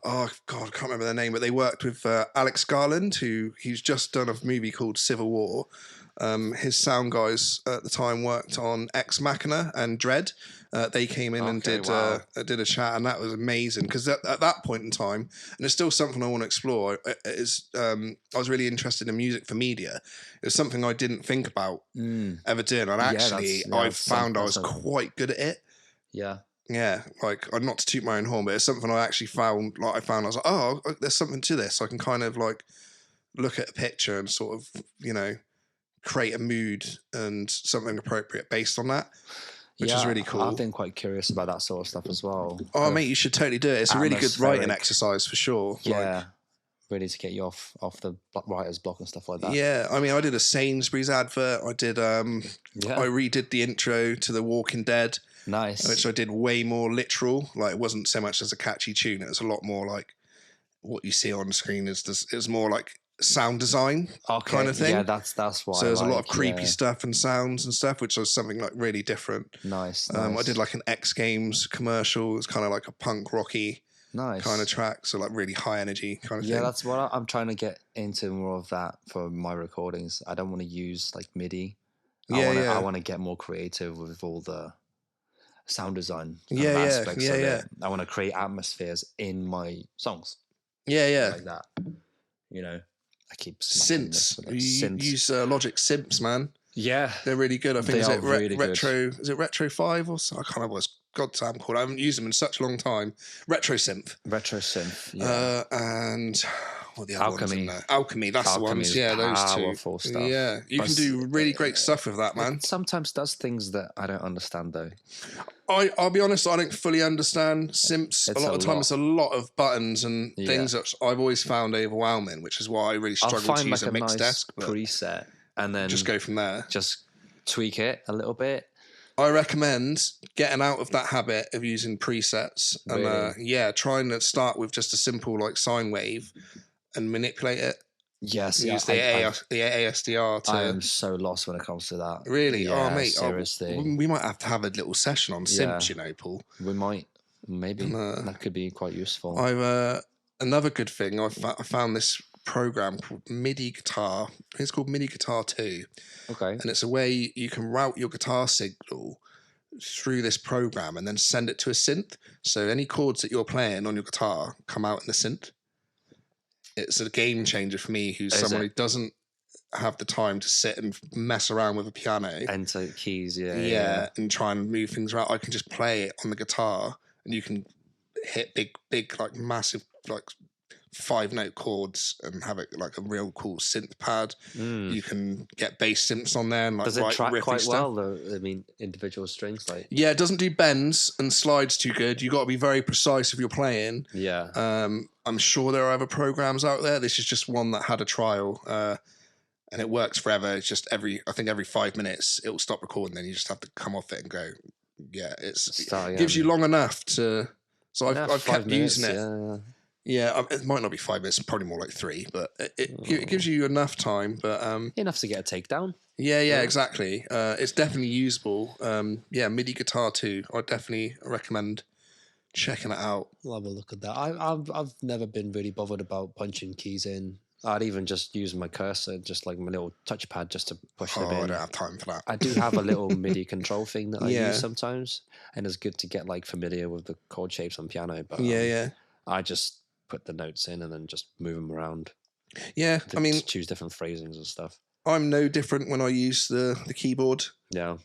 [SPEAKER 1] I can't remember their name, but they worked with Alex Garland, he's just done a movie called Civil War. His sound guys at the time worked on Ex Machina and Dread. They came in and did a chat, and that was amazing because at that point in time, and it's still something I want to explore. I was really interested in music for media. It was something I didn't think about ever doing, and actually, I found I was quite good at it.
[SPEAKER 2] Yeah.
[SPEAKER 1] Yeah, like not to toot my own horn, but it's something I actually found. Like I was like, oh, there's something to this. I can kind of like look at a picture and sort of, create a mood and something appropriate based on that, which is really cool.
[SPEAKER 2] I've been quite curious about that sort of stuff as well.
[SPEAKER 1] Oh, mate, you should totally do it. It's a really good writing exercise for sure.
[SPEAKER 2] Yeah, really to get you off the writer's block and stuff like that.
[SPEAKER 1] Yeah, I mean, I did a Sainsbury's advert. I did. I redid the intro to The Walking Dead.
[SPEAKER 2] Nice.
[SPEAKER 1] Which I did way more literal. Like it wasn't so much as a catchy tune. It was a lot more like what you see on screen is more like sound design kind of thing.
[SPEAKER 2] Yeah, that's why.
[SPEAKER 1] So there's a lot of creepy stuff and sounds and stuff, which was something like really different.
[SPEAKER 2] Nice.
[SPEAKER 1] I did like an X Games commercial. It was kind of like a punk rocky kind of track. So like really high energy kind of thing.
[SPEAKER 2] Yeah, that's what I'm trying to get into more of that for my recordings. I don't want to use like MIDI. I want to get more creative with all the sound design aspects of it. I want to create atmospheres in my songs.
[SPEAKER 1] Like
[SPEAKER 2] that. I keep
[SPEAKER 1] synths. You use Logic synths, man.
[SPEAKER 2] Yeah,
[SPEAKER 1] they're really good. I think
[SPEAKER 2] is it
[SPEAKER 1] Retro? Is it Retro 5 or so? I can't remember what it's goddamn called. I haven't used them in such a long time. Retro synth.
[SPEAKER 2] Yeah.
[SPEAKER 1] And what the other
[SPEAKER 2] Alchemy.
[SPEAKER 1] ones in there? Alchemy. That's the ones. Yeah, those two.
[SPEAKER 2] Powerful stuff.
[SPEAKER 1] Yeah, you can do really great stuff with that, man.
[SPEAKER 2] It sometimes does things that I don't understand though.
[SPEAKER 1] I'll be honest, I don't fully understand synths. A lot of the time it's a lot of buttons and things that I've always found overwhelming, which is why I really struggle to use a mixed desk.
[SPEAKER 2] Preset and then
[SPEAKER 1] just go from there.
[SPEAKER 2] Just tweak it a little bit.
[SPEAKER 1] I recommend getting out of that habit of using presets and trying to start with just a simple like sine wave and manipulate it.
[SPEAKER 2] Yes,
[SPEAKER 1] use the ASDR to...
[SPEAKER 2] I am so lost when it comes to that.
[SPEAKER 1] Really?
[SPEAKER 2] Yeah,
[SPEAKER 1] oh, mate.
[SPEAKER 2] Seriously.
[SPEAKER 1] We might have to have a little session on synths, Paul.
[SPEAKER 2] We might. Maybe. That could be quite useful.
[SPEAKER 1] Another good thing, I found this program called MIDI Guitar. It's called MIDI Guitar 2.
[SPEAKER 2] Okay.
[SPEAKER 1] And it's a way you can route your guitar signal through this program and then send it to a synth. So any chords that you're playing on your guitar come out in the synth. It's a game changer for me, who's someone who doesn't have the time to sit and mess around with a piano.
[SPEAKER 2] Enter keys,
[SPEAKER 1] and try and move things around. I can just play it on the guitar, and you can hit big, like massive, like 5-note chords and have it like a real cool synth pad. You can get bass synths on there and like
[SPEAKER 2] does it track quite
[SPEAKER 1] stuff.
[SPEAKER 2] well though? I mean, individual strings, like
[SPEAKER 1] it doesn't do bends and slides too good. You got to be very precise if you're playing. I'm sure there are other programs out there. This is just one that had a trial, and it works forever. It's just every 5 minutes it will stop recording, then you just have to come off it and go. It gives you long enough to. So I've kept using it. It might not be 5 minutes, probably more like 3, but it gives you enough time. But
[SPEAKER 2] enough to get a takedown.
[SPEAKER 1] Yeah, exactly. It's definitely usable. MIDI guitar too. I definitely recommend checking it out.
[SPEAKER 3] I'll have a look at that. I've never been really bothered about punching keys in.
[SPEAKER 2] I'd even just use my cursor, just like my little touchpad, just to push them in.
[SPEAKER 1] I don't have time for that.
[SPEAKER 2] I do have a little MIDI control thing that I use sometimes, and it's good to get like familiar with the chord shapes on piano. But I just put the notes in and then just move them around.
[SPEAKER 1] Yeah, I mean,
[SPEAKER 2] choose different phrasings and stuff.
[SPEAKER 1] I'm no different when I use the keyboard.
[SPEAKER 2] Yeah.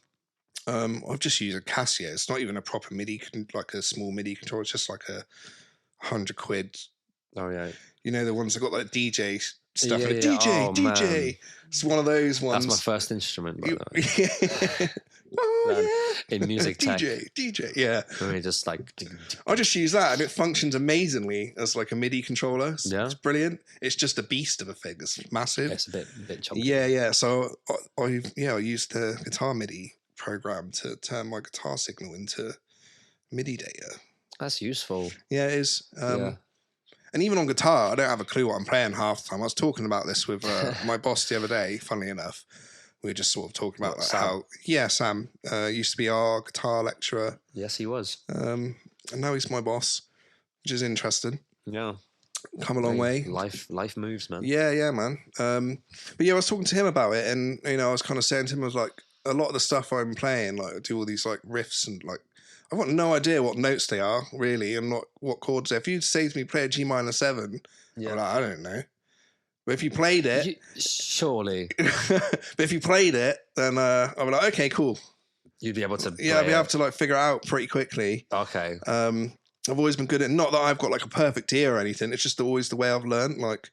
[SPEAKER 1] I've just used a Casio. It's not even a proper MIDI, like a small MIDI controller. It's just like £100.
[SPEAKER 2] Oh yeah.
[SPEAKER 1] You know, the ones that got like DJ stuff.
[SPEAKER 2] Yeah,
[SPEAKER 1] DJ.
[SPEAKER 2] Man.
[SPEAKER 1] It's one of those ones.
[SPEAKER 2] That's my first instrument, by the way. In music tech.
[SPEAKER 1] DJ, yeah.
[SPEAKER 2] We just like.
[SPEAKER 1] I just use that, and it functions amazingly as like a MIDI controller. It's brilliant. It's just a beast of a thing. It's massive.
[SPEAKER 2] It's a bit chunky.
[SPEAKER 1] Yeah. So I used the guitar MIDI program to turn my guitar signal into MIDI data.
[SPEAKER 2] That's useful.
[SPEAKER 1] Yeah, it is. And even on guitar, I don't have a clue what I'm playing half the time. I was talking about this with my boss the other day, funnily enough. We were just sort of talking about Sam used to be our guitar lecturer.
[SPEAKER 2] Yes, he was.
[SPEAKER 1] And now he's my boss, which is interesting.
[SPEAKER 2] Yeah.
[SPEAKER 1] Come a long way.
[SPEAKER 2] Life moves, man.
[SPEAKER 1] Yeah, man. But I was talking to him about it, and, I was kind of saying to him, I was like, a lot of the stuff I'm playing, like I do all these like riffs and like, I've got no idea what notes they are, really, and what chords they're. If you say to me, play a G minor 7, I'm like, I don't know. But if you played it...
[SPEAKER 2] Surely.
[SPEAKER 1] But if you played it, then I'll be like, okay, cool.
[SPEAKER 2] You'd be able to...
[SPEAKER 1] Yeah, I'd be able to like figure it out pretty quickly.
[SPEAKER 2] Okay.
[SPEAKER 1] I've always been good at... Not that I've got like a perfect ear or anything. It's just always the way I've learned. Like,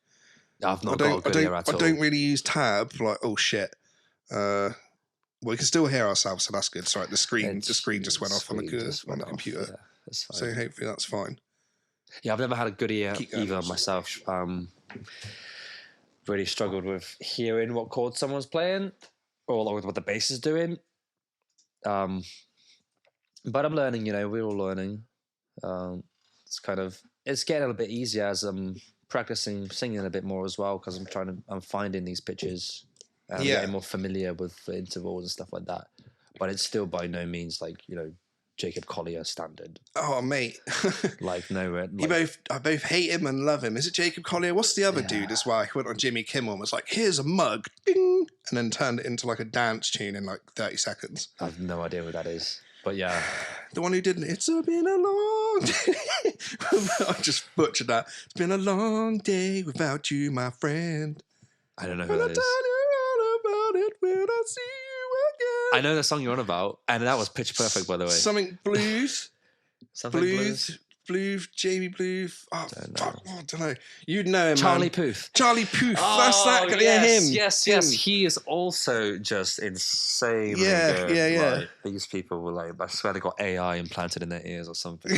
[SPEAKER 2] I've not got a good ear at all.
[SPEAKER 1] I don't really use tab. Like, oh, shit. We can still hear ourselves, so that's good. Sorry, the screen just went off on the computer. Yeah, that's fine. So hopefully that's fine.
[SPEAKER 2] Yeah, I've never had a good ear either myself. Really struggled with hearing what chords someone's playing or what the bass is doing. But I'm learning, we're all learning. It's getting a little bit easier as I'm practicing singing a bit more as well, because I'm finding these pitches. And getting more familiar with the intervals and stuff like that. But it's still by no means like, Jacob Collier standard.
[SPEAKER 1] Oh, mate.
[SPEAKER 2] Like, nowhere.
[SPEAKER 1] I both hate him and love him. Is it Jacob Collier? What's the other dude as well? He went on Jimmy Kimmel and was like, here's a mug, ding, and then turned it into like a dance tune in like 30 seconds.
[SPEAKER 2] I have no idea what that is. But yeah.
[SPEAKER 1] The one who didn't. It's been a long day. I just butchered that. It's been a long day without you, my friend.
[SPEAKER 2] I don't know who that is.
[SPEAKER 1] When I see you again.
[SPEAKER 2] I know the song you're on about, and that was pitch perfect, by the way.
[SPEAKER 1] Something blues.
[SPEAKER 2] Blues,
[SPEAKER 1] Jamie Blues. Oh, fuck, I don't know. You'd know him,
[SPEAKER 2] Charlie
[SPEAKER 1] man.
[SPEAKER 2] Puth.
[SPEAKER 1] Charlie Puth. That's that guy.
[SPEAKER 2] Yes,
[SPEAKER 1] him.
[SPEAKER 2] Yes. He is also just insane.
[SPEAKER 1] Yeah.
[SPEAKER 2] Like, these people were like, I swear they got AI implanted in their ears or something.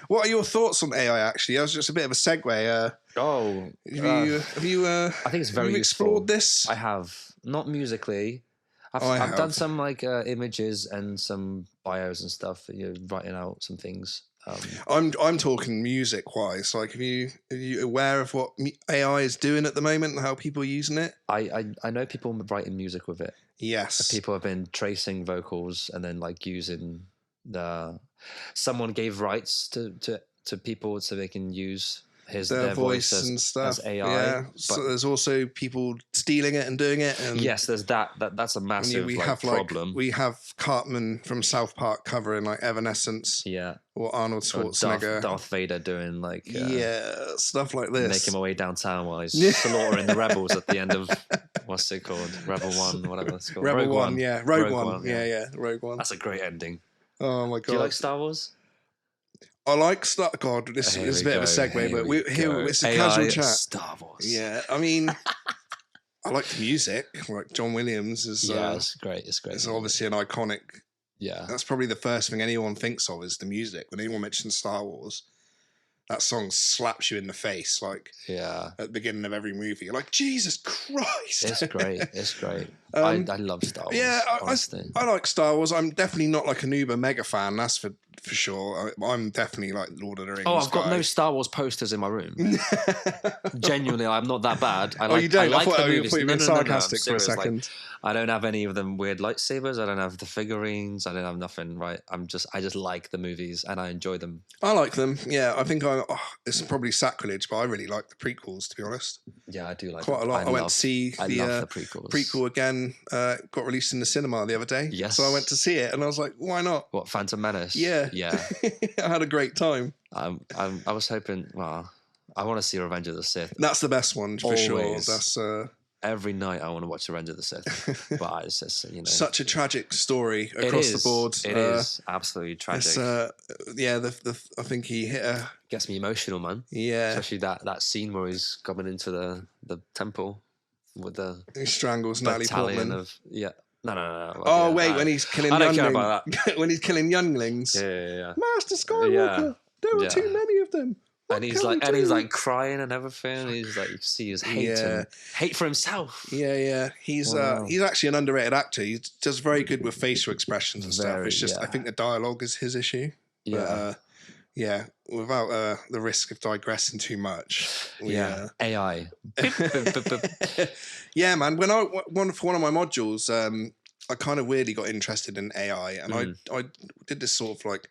[SPEAKER 1] What are your thoughts on AI, actually? That was just a bit of a segue. Have you
[SPEAKER 2] I think it's very useful.
[SPEAKER 1] Explored this?
[SPEAKER 2] I have. Not musically. I've done some like images and some bios and stuff, writing out some things.
[SPEAKER 1] I'm talking music wise. Like, are you aware of what AI is doing at the moment and how people are using it?
[SPEAKER 2] I know people writing music with it.
[SPEAKER 1] Yes.
[SPEAKER 2] People have been tracing vocals and then like using someone gave rights to people so they can use their
[SPEAKER 1] voice and stuff
[SPEAKER 2] as AI.
[SPEAKER 1] Yeah. So there's also people stealing it and doing it. And
[SPEAKER 2] yes, there's that's a massive problem.
[SPEAKER 1] We have Cartman from South Park covering like Evanescence.
[SPEAKER 2] Yeah.
[SPEAKER 1] Or Arnold Schwarzenegger.
[SPEAKER 2] Or Darth Vader doing like
[SPEAKER 1] stuff like this.
[SPEAKER 2] Making my way downtown while he's slaughtering the rebels at the end of what's it called? Rebel One, whatever it's called.
[SPEAKER 1] Rogue One. Rogue One. Yeah, Rogue One.
[SPEAKER 2] That's a great ending.
[SPEAKER 1] Oh my god.
[SPEAKER 2] Do you like Star Wars?
[SPEAKER 1] I like Star. God, this is a bit of a segue, but it's a casual chat.
[SPEAKER 2] Star Wars.
[SPEAKER 1] Yeah, I mean, I like the music. Like John Williams is.
[SPEAKER 3] It's great. It's great.
[SPEAKER 1] It's obviously an iconic.
[SPEAKER 3] Yeah,
[SPEAKER 1] that's probably the first thing anyone thinks of is the music. When anyone mentions Star Wars, that song slaps you in the face, like at the beginning of every movie. You're like, Jesus Christ!
[SPEAKER 3] It's great. It's great. I love Star Wars.
[SPEAKER 1] Yeah, I like Star Wars. I'm definitely not like an uber mega fan. That's for sure. I'm definitely like Lord of the Rings.
[SPEAKER 2] Oh, I've got no Star Wars posters in my room. Genuinely, I'm not that bad.
[SPEAKER 1] You don't?
[SPEAKER 2] I thought
[SPEAKER 1] you were being sarcastic for a second.
[SPEAKER 2] Like, I don't have any of them weird lightsabers. I don't have the figurines. I don't have nothing. Right? I just like the movies and I enjoy them.
[SPEAKER 1] I like them. Yeah, I think it's probably sacrilege, but I really like the prequels. To be honest.
[SPEAKER 2] Yeah, I do like
[SPEAKER 1] quite a lot. I went to see
[SPEAKER 2] the prequels.
[SPEAKER 1] Prequel again. Got released in the cinema the other day.
[SPEAKER 2] Yes.
[SPEAKER 1] So I went to see it, and I was like, why not?
[SPEAKER 2] What, Phantom Menace?
[SPEAKER 1] Yeah. I had a great time.
[SPEAKER 2] I was hoping. Well, I want to see Revenge of the Sith.
[SPEAKER 1] That's the best one for sure. That's
[SPEAKER 2] every night I want to watch Revenge of the Sith, but it's just
[SPEAKER 1] such a tragic story across the board.
[SPEAKER 2] It is absolutely tragic.
[SPEAKER 1] I think he hit
[SPEAKER 2] gets me emotional, man.
[SPEAKER 1] Yeah,
[SPEAKER 2] especially that scene where he's coming into the temple with
[SPEAKER 1] he strangles Natalie Portman.
[SPEAKER 2] No.
[SPEAKER 1] Oh wait, when he's killing
[SPEAKER 2] younglings. I don't care about that.
[SPEAKER 1] When he's killing younglings.
[SPEAKER 2] Yeah.
[SPEAKER 1] Master Skywalker. There were too many of them.
[SPEAKER 2] And he's like crying and everything. He's like, you see his hate and hate for himself.
[SPEAKER 1] Yeah. He's actually an underrated actor. He does very good with facial expressions and stuff. It's just I think the dialogue is his issue. But, without the risk of digressing too much.
[SPEAKER 2] AI.
[SPEAKER 1] Yeah, man. For one of my modules, I kind of weirdly got interested in AI, and I did this sort of like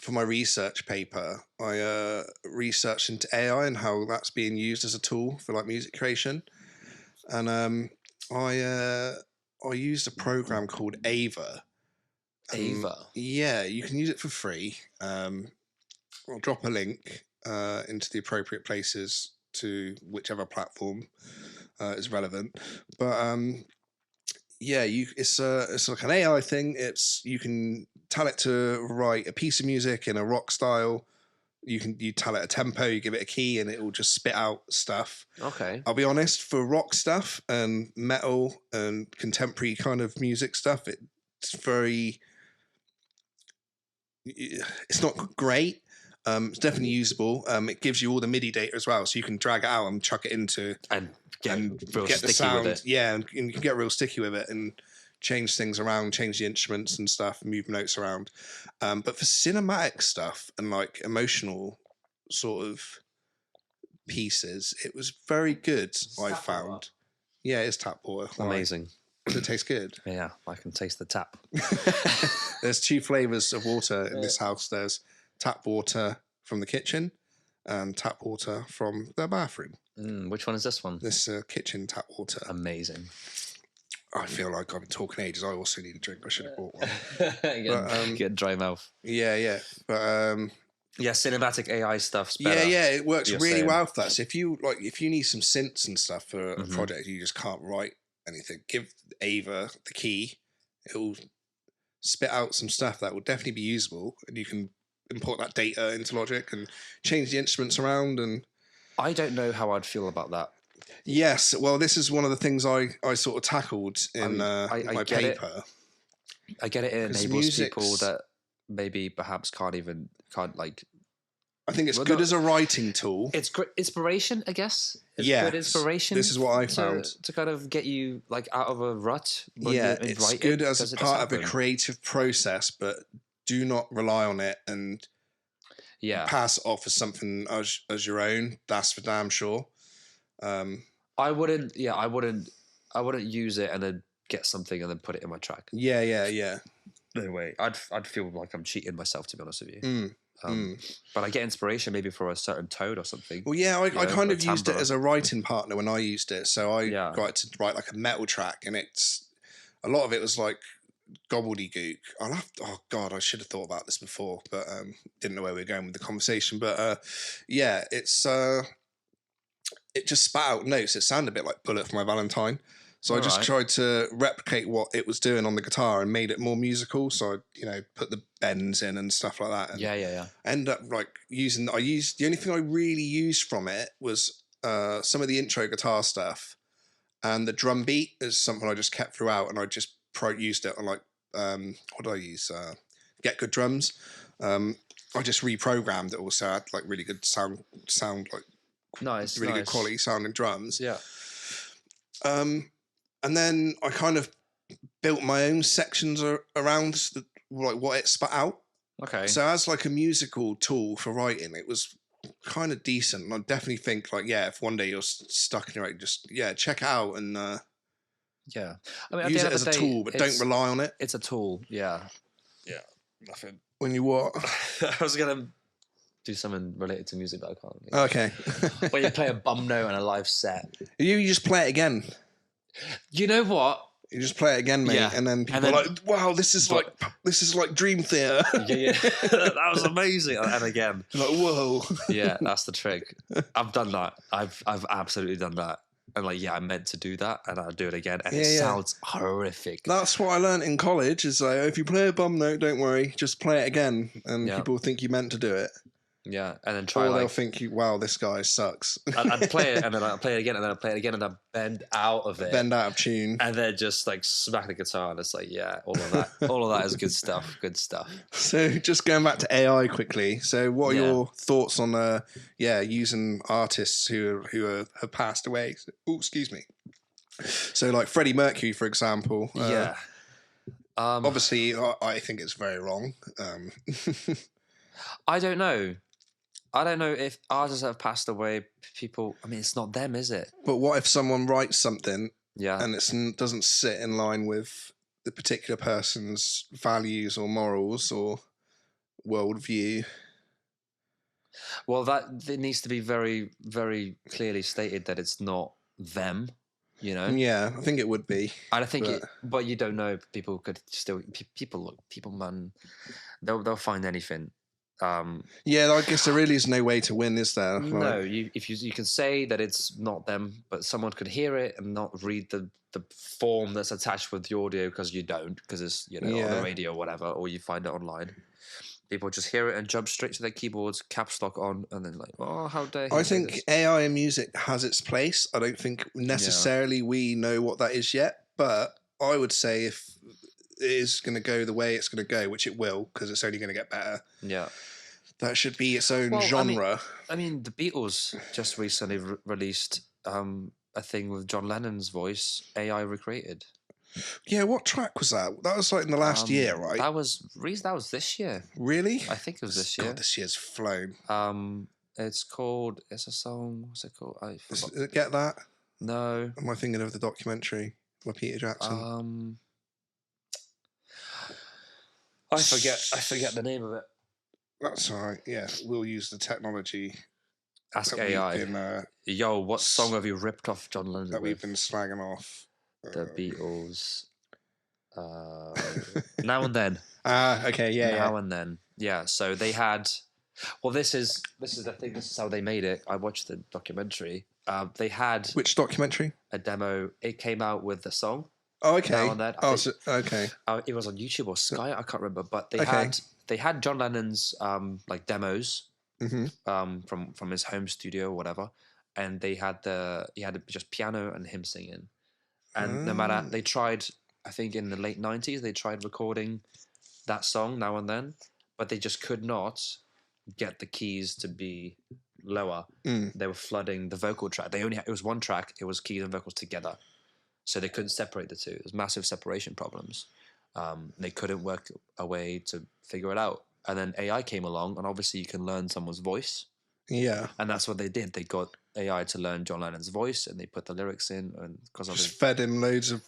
[SPEAKER 1] for my research paper. I researched into AI and how that's being used as a tool for like music creation, and I used a program called Ava. Yeah, you can use it for free. I'll drop a link into the appropriate places to whichever platform is relevant. But it's like an AI thing. You can tell it to write a piece of music in a rock style. You tell it a tempo, you give it a key, and it will just spit out stuff.
[SPEAKER 2] Okay.
[SPEAKER 1] I'll be honest, for rock stuff and metal and contemporary kind of music stuff, it's not great. It's definitely usable. It gives you all the MIDI data as well, so you can drag it out and chuck it into
[SPEAKER 2] and get
[SPEAKER 1] the sound. With it. Yeah, and you can get real sticky with it and change things around, change the instruments and stuff, move notes around. But for cinematic stuff and like emotional sort of pieces, it was very good. I found. Yeah, it's tap water.
[SPEAKER 2] Amazing.
[SPEAKER 1] Does it taste good?
[SPEAKER 2] Yeah, I can taste the tap.
[SPEAKER 1] There's 2 flavors of water in this house. There's tap water from the kitchen and tap water from the bathroom.
[SPEAKER 2] Which one is this one?
[SPEAKER 1] This kitchen tap water.
[SPEAKER 2] Amazing.
[SPEAKER 1] I feel like I've been talking ages. I also need a drink. I should have bought one.
[SPEAKER 2] Get a dry mouth.
[SPEAKER 1] Yeah. But
[SPEAKER 2] cinematic AI stuff's better.
[SPEAKER 1] Yeah. It works really well for that. So if you need some synths and stuff for a project, you just can't write anything. Give Ava the key. It'll spit out some stuff that will definitely be usable, and you can import that data into Logic and change the instruments around. And
[SPEAKER 2] I don't know how I'd feel about that.
[SPEAKER 1] Yes, well, this is one of the things I sort of tackled in my paper.
[SPEAKER 2] I get it. It enables people that maybe perhaps can't like.
[SPEAKER 1] I think it's good as a writing tool.
[SPEAKER 2] It's great inspiration, I guess. It's
[SPEAKER 1] good
[SPEAKER 2] inspiration.
[SPEAKER 1] This is what I found
[SPEAKER 2] to kind of get you like out of a rut.
[SPEAKER 1] It's good as a part of a creative process, but do not rely on it and pass it off as something as your own. That's for damn sure.
[SPEAKER 2] I wouldn't use it and then get something and then put it in my track.
[SPEAKER 1] Yeah.
[SPEAKER 2] No way. I'd feel like I'm cheating myself, to be honest with you. But I get inspiration maybe for a certain tone or something.
[SPEAKER 1] Well, yeah, I kind of used it as a writing partner when I used it. So I got to write like a metal track, and a lot of it was like gobbledygook. Oh God, I should have thought about this before, but didn't know where we were going with the conversation. But yeah, it just spat out notes. It sounded a bit like Bullet for My Valentine. So I just tried to replicate what it was doing on the guitar and made it more musical. So I, put the bends in and stuff like that. And end up like the only thing I really used from it was some of the intro guitar stuff, and the drum beat is something I just kept throughout, and I just used it on like what did I use? Get Good Drums. I just reprogrammed it also. I had like really good sound like really good quality sounding drums.
[SPEAKER 2] Yeah.
[SPEAKER 1] And then I kind of built my own sections around like what it spat out.
[SPEAKER 2] Okay.
[SPEAKER 1] So as like a musical tool for writing, it was kind of decent. And I definitely think like, if one day you're stuck in your writing, just check it out and
[SPEAKER 2] I mean,
[SPEAKER 1] use it as a tool, but don't rely on it.
[SPEAKER 2] It's a tool. Yeah. Yeah. Nothing.
[SPEAKER 1] When you what?
[SPEAKER 2] I was gonna do something related to music, but I can't.
[SPEAKER 1] Okay.
[SPEAKER 2] When you play a bum note on a live set,
[SPEAKER 1] you just play it again.
[SPEAKER 2] You know what?
[SPEAKER 1] You just play it again, mate, and then people are like, "Wow, this is like Dream Theater."
[SPEAKER 2] Yeah, that was amazing. And again,
[SPEAKER 1] like, whoa,
[SPEAKER 2] yeah, that's the trick. I've done that. I've absolutely done that. And like, I meant to do that, and I'll do it again, and it sounds horrific.
[SPEAKER 1] That's what I learned in college. Is like, if you play a bum note, don't worry, just play it again, and people think you meant to do it.
[SPEAKER 2] Yeah, and then try.
[SPEAKER 1] Or they'll think, "Wow, this guy sucks."
[SPEAKER 2] I'd play it, and then I'd play it again, and then I'd play it again, and I'd bend out of it,
[SPEAKER 1] bend out of tune,
[SPEAKER 2] and then just like smack the guitar, and it's like, all of that is good stuff. Good stuff.
[SPEAKER 1] So, just going back to AI quickly. So, what are your thoughts on using artists who have passed away? Oh, excuse me. So, like Freddie Mercury, for example. Obviously, I think it's very wrong.
[SPEAKER 2] I don't know. I don't know if artists that have passed away, people, I mean, it's not them, is it?
[SPEAKER 1] But what if someone writes something and it doesn't sit in line with the particular person's values or morals or worldview?
[SPEAKER 2] Well, it needs to be very, very clearly stated that it's not them,
[SPEAKER 1] Yeah, I think it would be.
[SPEAKER 2] I think but you don't know. People could still, people, man, they'll find anything.
[SPEAKER 1] I guess there really is no way to win, is there?
[SPEAKER 2] No, you can say that it's not them, but someone could hear it and not read the form that's attached with the audio because it's on the radio or whatever, or you find it online. People just hear it and jump straight to their keyboards, caps lock on, and then like, oh, how dare he?
[SPEAKER 1] I think AI in music has its place. I don't think necessarily we know what that is yet, but I would say if it is going to go the way it's going to go, which it will, because it's only going to get better.
[SPEAKER 2] Yeah.
[SPEAKER 1] That should be its own genre.
[SPEAKER 2] I mean, the Beatles just recently released a thing with John Lennon's voice, AI recreated.
[SPEAKER 1] Yeah, what track was that? That was like in the last year, right?
[SPEAKER 2] That was this year.
[SPEAKER 1] Really?
[SPEAKER 2] I think it was this year.
[SPEAKER 1] God, this year's flown.
[SPEAKER 2] It's a song. What's it called? I forgot.
[SPEAKER 1] Get that?
[SPEAKER 2] No.
[SPEAKER 1] Am I thinking of the documentary by Peter Jackson?
[SPEAKER 2] I forget the name of it.
[SPEAKER 1] That's all right. Yeah, we'll use the technology.
[SPEAKER 2] Ask AI. Yo, what song have you ripped off John Lennon
[SPEAKER 1] that we've been slagging off?
[SPEAKER 2] The Beatles. Now and Then.
[SPEAKER 1] Okay,
[SPEAKER 2] Now and Then. Yeah, so they had. Well, this is the thing. This is how they made it. I watched the documentary. They had
[SPEAKER 1] which documentary?
[SPEAKER 2] A demo. It came out with the song.
[SPEAKER 1] Oh, okay.
[SPEAKER 2] Now and Then.
[SPEAKER 1] Okay.
[SPEAKER 2] It was on YouTube or Sky. I can't remember, but they had John Lennon's like demos from his home studio or whatever, and he had just piano and him singing. And no matter, they tried, I think in the late 90s, they tried recording that song Now and Then, but they just could not get the keys to be lower. They were flooding the vocal track. It was one track, it was keys and vocals together. So they couldn't separate the two. There was massive separation problems. They couldn't work a way to figure it out. And then AI came along, and obviously you can learn someone's voice.
[SPEAKER 1] Yeah.
[SPEAKER 2] And that's what they did. They got AI to learn John Lennon's voice, and they put the lyrics in, and
[SPEAKER 1] fed him loads of.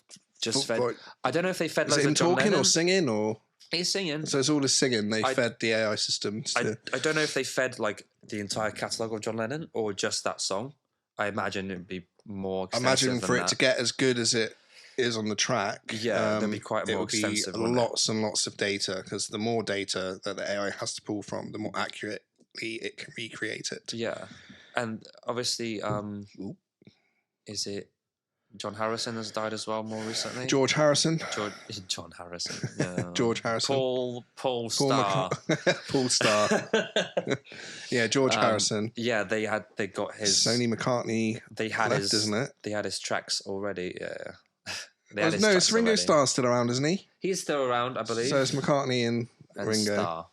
[SPEAKER 2] I don't know if they fed loads of John
[SPEAKER 1] Talking
[SPEAKER 2] Lennon.
[SPEAKER 1] or singing or.
[SPEAKER 2] He's singing.
[SPEAKER 1] So it's all the singing. They fed the AI systems.
[SPEAKER 2] I don't know if they fed like the entire catalogue of John Lennon or just that song. I imagine it'd be more extensive.
[SPEAKER 1] Imagine for it to get as good as it is on the track.
[SPEAKER 2] Yeah, there'd be quite more extensive.
[SPEAKER 1] It would be lots and lots of data, because the more data that the AI has to pull from, the more accurately it can recreate it.
[SPEAKER 2] Yeah, and obviously, is it John Harrison has died as well more recently?
[SPEAKER 1] George Harrison.
[SPEAKER 2] John Harrison. Yeah.
[SPEAKER 1] George Harrison.
[SPEAKER 2] Paul Starr.
[SPEAKER 1] Paul Starr. Yeah, George Harrison.
[SPEAKER 2] Yeah, they got his
[SPEAKER 1] Sony McCartney.
[SPEAKER 2] They had
[SPEAKER 1] left,
[SPEAKER 2] his,
[SPEAKER 1] isn't it?
[SPEAKER 2] They had his tracks already. Yeah.
[SPEAKER 1] It's Ringo Starr still around, isn't he?
[SPEAKER 2] He's still around, I believe.
[SPEAKER 1] So it's McCartney and Ringo.
[SPEAKER 2] Starr.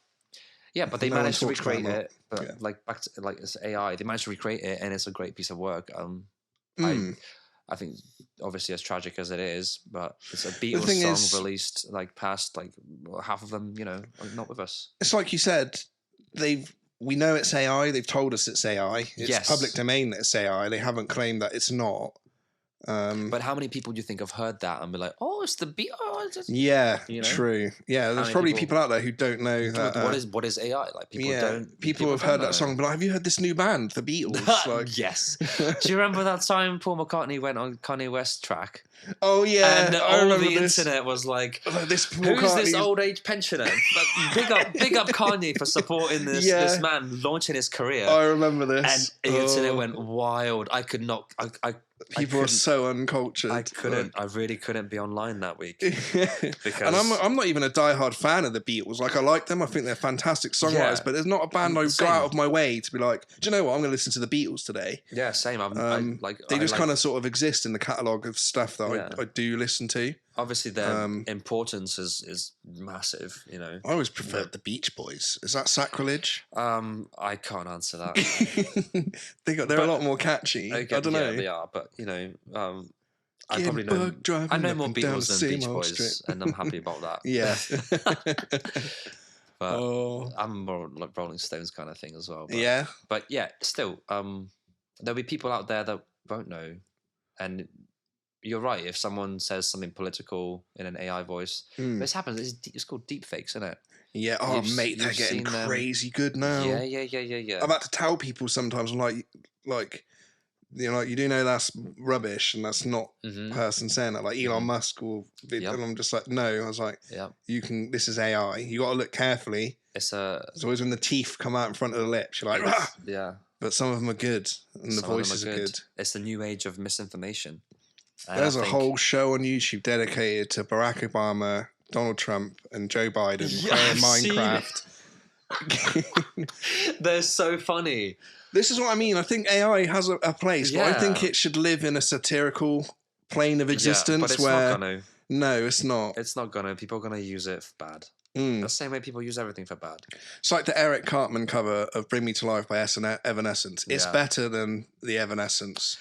[SPEAKER 2] Yeah, but they managed to recreate it. But
[SPEAKER 1] yeah.
[SPEAKER 2] like back to like it's AI, they managed to recreate it, and it's a great piece of work. I think, obviously, as tragic as it is, but it's a Beatles song released like past like half of them, not with us.
[SPEAKER 1] It's like you said, we know it's AI. They've told us it's AI. It's public domain that it's AI. They haven't claimed that it's not.
[SPEAKER 2] But how many people do you think have heard that and be like, "Oh, it's the beat"? Oh,
[SPEAKER 1] yeah, true. Yeah, there's probably people out there who don't know that.
[SPEAKER 2] What is AI? Like
[SPEAKER 1] people have heard that song, but have you heard this new band, the Beatles? Like,
[SPEAKER 2] yes. Do you remember that time Paul McCartney went on Kanye West's track?
[SPEAKER 1] Oh yeah,
[SPEAKER 2] and all of the internet was like,
[SPEAKER 1] "Who's
[SPEAKER 2] this old age pensioner?" But big up Kanye for supporting this man launching his career.
[SPEAKER 1] I remember this,
[SPEAKER 2] and the internet went wild. I could not.
[SPEAKER 1] People are so uncultured.
[SPEAKER 2] I really couldn't be online that week.
[SPEAKER 1] Because and I'm not even a diehard fan of the Beatles. Like, I like them. I think they're fantastic songwriters. But there's not a band I go out of my way to be like, do you know what? I'm going to listen to the Beatles today.
[SPEAKER 2] Yeah, same.
[SPEAKER 1] They just kind of sort of exist in the catalogue of stuff that I do listen to.
[SPEAKER 2] Obviously, their importance is massive.
[SPEAKER 1] I always preferred the Beach Boys. Is that sacrilege?
[SPEAKER 2] I can't answer that.
[SPEAKER 1] They're a lot more catchy. I don't know.
[SPEAKER 2] Yeah, they are, but I probably know. I know more Beatles than Beach Boys, and I'm happy about that.
[SPEAKER 1] Yeah.
[SPEAKER 2] But I'm more like Rolling Stones kind of thing as well. But yeah, still, there'll be people out there that won't know, and you're right. If someone says something political in an AI voice, this happens. It's called deepfakes, isn't it?
[SPEAKER 1] Yeah. Oh, mate, they're getting crazy good now.
[SPEAKER 2] Yeah.
[SPEAKER 1] I'm about to tell people sometimes, I'm like, you do know that's rubbish and that's not person saying that. Like Elon Musk will be, and I'm just like, no. I was like, this is AI. You got to look carefully. It's always when the teeth come out in front of the lips, you're like, Rah!
[SPEAKER 2] Yeah.
[SPEAKER 1] But some of them are good, and the voices are good.
[SPEAKER 2] It's the new age of misinformation.
[SPEAKER 1] There's a whole show on YouTube dedicated to Barack Obama, Donald Trump, and Joe Biden playing Minecraft.
[SPEAKER 2] They're so funny.
[SPEAKER 1] This is what I mean. I think AI has a place, but I think it should live in a satirical plane of existence
[SPEAKER 2] but it's
[SPEAKER 1] where...
[SPEAKER 2] not gonna.
[SPEAKER 1] No, it's not.
[SPEAKER 2] It's not gonna. People are gonna use it for bad. The same way people use everything for bad.
[SPEAKER 1] It's like the Eric Cartman cover of Bring Me to Life by Evanescence. It's better than the Evanescence.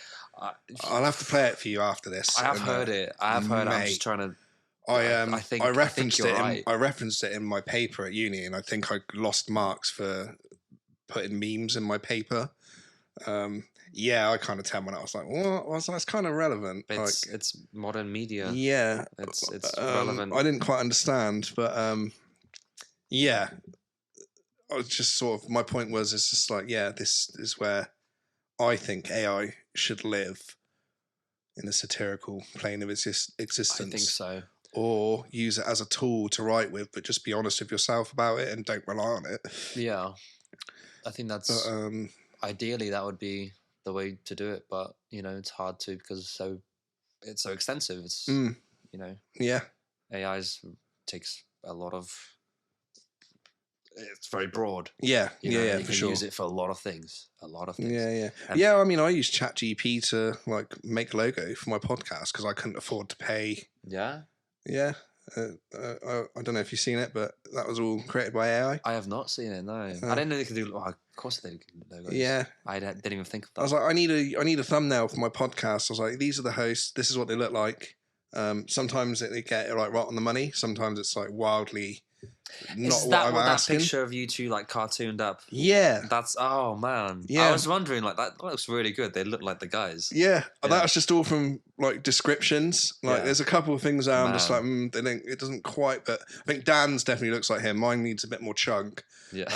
[SPEAKER 1] I'll have to play it for you after this.
[SPEAKER 2] I have heard it. I'm just trying to.
[SPEAKER 1] I referenced it in my paper at uni, and I think I lost marks for putting memes in my paper. I kind of tell when I was like, "What?" That's kind of relevant.
[SPEAKER 2] It's modern media.
[SPEAKER 1] Yeah,
[SPEAKER 2] it's relevant.
[SPEAKER 1] I didn't quite understand, but I was just sort of, my point was, it's just like, this is where I think AI should live, in a satirical plane of existence.
[SPEAKER 2] I think so.
[SPEAKER 1] Or use it as a tool to write with, but just be honest with yourself about it and don't rely on it. Yeah.
[SPEAKER 2] I think that's, ideally that would be the way to do it, but, it's hard to because it's so extensive. It's, AI takes a lot of, it's very broad.
[SPEAKER 1] You
[SPEAKER 2] can
[SPEAKER 1] for sure.
[SPEAKER 2] Use it for a lot of things.
[SPEAKER 1] Yeah. I mean, I use ChatGPT to make logo for my podcast because I couldn't afford to pay. Yeah. I don't know if you've seen it, but that was all created by AI.
[SPEAKER 2] I have not seen it. No, I didn't know they could do. Of course they could do logos.
[SPEAKER 1] Yeah,
[SPEAKER 2] I didn't even think of that.
[SPEAKER 1] I was like, I need a thumbnail for my podcast. I was like, these are the hosts. This is what they look like. Sometimes they get it right on the money. Sometimes it's like wildly not
[SPEAKER 2] Is
[SPEAKER 1] what
[SPEAKER 2] that
[SPEAKER 1] I'm
[SPEAKER 2] what
[SPEAKER 1] asking.
[SPEAKER 2] that picture of you two like cartooned up?
[SPEAKER 1] Yeah.
[SPEAKER 2] That's oh man.
[SPEAKER 1] Yeah.
[SPEAKER 2] I was wondering like that looks really good. They look like the guys.
[SPEAKER 1] Yeah,
[SPEAKER 2] Yeah.
[SPEAKER 1] that was just all from like descriptions. Like,
[SPEAKER 2] Yeah.
[SPEAKER 1] there's a couple of things there I'm just like,
[SPEAKER 2] Man.
[SPEAKER 1] it doesn't quite. But I think Dan's definitely looks like him. Mine needs a bit more chunk.
[SPEAKER 2] Yeah.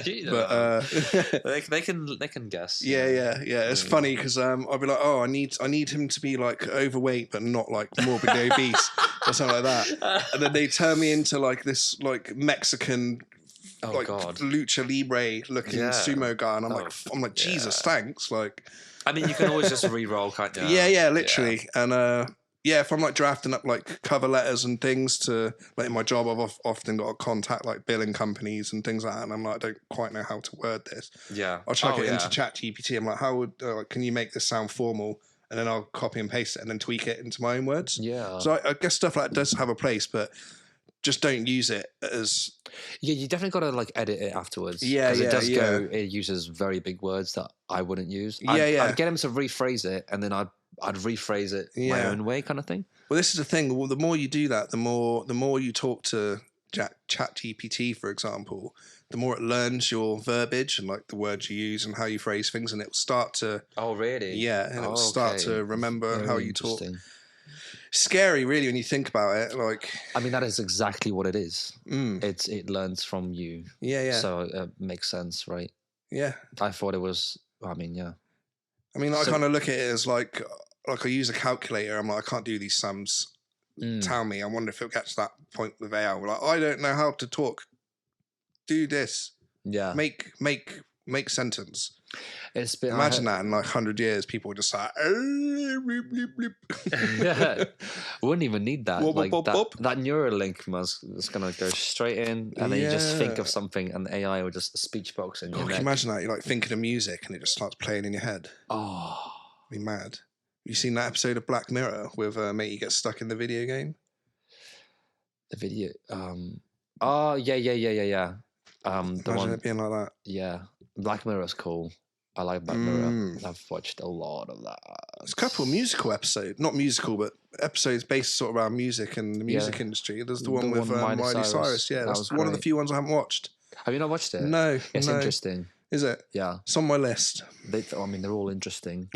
[SPEAKER 1] You know.
[SPEAKER 2] they can guess.
[SPEAKER 1] Yeah. It's funny because I'd be like, oh, I need him to be like overweight but not like morbidly obese or something like that. And then they turn me into like this like Mexican. Like
[SPEAKER 2] God.
[SPEAKER 1] lucha libre looking sumo guy, and I'm like, Jesus, thanks. Like,
[SPEAKER 2] I mean, you can always just re-roll, can't you?
[SPEAKER 1] Yeah, literally. Yeah. And if I'm like drafting up like cover letters and things to like in my job, I've often got to contact like billing companies and things like that, and I'm like, I don't quite know how to word this.
[SPEAKER 2] Yeah,
[SPEAKER 1] I'll chuck it into ChatGPT. I'm like, how would can you make this sound formal? And then I'll copy and paste it and then tweak it into my own words.
[SPEAKER 3] Yeah.
[SPEAKER 1] So I guess stuff like that does have a place, but just don't use it as.
[SPEAKER 3] Yeah, you definitely got to like edit it afterwards.
[SPEAKER 1] Yeah,
[SPEAKER 3] it does
[SPEAKER 1] yeah.
[SPEAKER 3] It uses very big words that I wouldn't use.
[SPEAKER 1] Yeah,
[SPEAKER 3] I'd get him to rephrase it, and then I'd rephrase it my own way, kind of thing.
[SPEAKER 1] Well, this is the thing. Well, the more you do that, the more you talk to ChatGPT, for example, the more it learns your verbiage and like the words you use and how you phrase things, and it will start to.
[SPEAKER 2] Oh, really?
[SPEAKER 1] Yeah, and it will start to remember
[SPEAKER 3] Very
[SPEAKER 1] how you talk. Scary, really, when you think about it. Like,
[SPEAKER 3] I mean, that is exactly what it is. It learns from you.
[SPEAKER 1] Yeah.
[SPEAKER 3] So it makes sense, right?
[SPEAKER 1] Yeah.
[SPEAKER 3] I thought it was. I mean, yeah.
[SPEAKER 1] I mean, I kind of look at it as like I use a calculator. I'm like, I can't do these sums. Tell me. I wonder if it'll get to that point with AI. We're like, I don't know how to talk. Do this.
[SPEAKER 3] Yeah.
[SPEAKER 1] Make sentence.
[SPEAKER 3] It's been,
[SPEAKER 1] Imagine that in like 100 years, people would just like, bleep, bleep, bleep.
[SPEAKER 3] Yeah, we wouldn't even need that.
[SPEAKER 1] Wop,
[SPEAKER 3] like
[SPEAKER 1] wop,
[SPEAKER 3] that,
[SPEAKER 1] wop.
[SPEAKER 3] that Neuralink is gonna go straight in, and then you just think of something, and the AI will just speech box in your
[SPEAKER 1] Can
[SPEAKER 3] neck.
[SPEAKER 1] you imagine that? You're like thinking of music, and it just starts playing in your head.
[SPEAKER 3] Oh,
[SPEAKER 1] Be mad. You seen that episode of Black Mirror with mate? You get stuck in the video game.
[SPEAKER 3] the video. Oh yeah. The
[SPEAKER 1] Imagine
[SPEAKER 3] one.
[SPEAKER 1] it being like that.
[SPEAKER 3] Yeah, Black Mirror's cool. I like Black Mirror. I've watched a lot of that.
[SPEAKER 1] There's a couple of musical episodes, not musical, but episodes based sort of around music and the music industry. There's the one with Miley Cyrus. Yeah, that's one of the few ones I haven't watched.
[SPEAKER 3] Have you not watched it?
[SPEAKER 1] No,
[SPEAKER 3] It's interesting.
[SPEAKER 1] Is it?
[SPEAKER 3] Yeah,
[SPEAKER 1] it's on my list.
[SPEAKER 3] I mean, they're all interesting.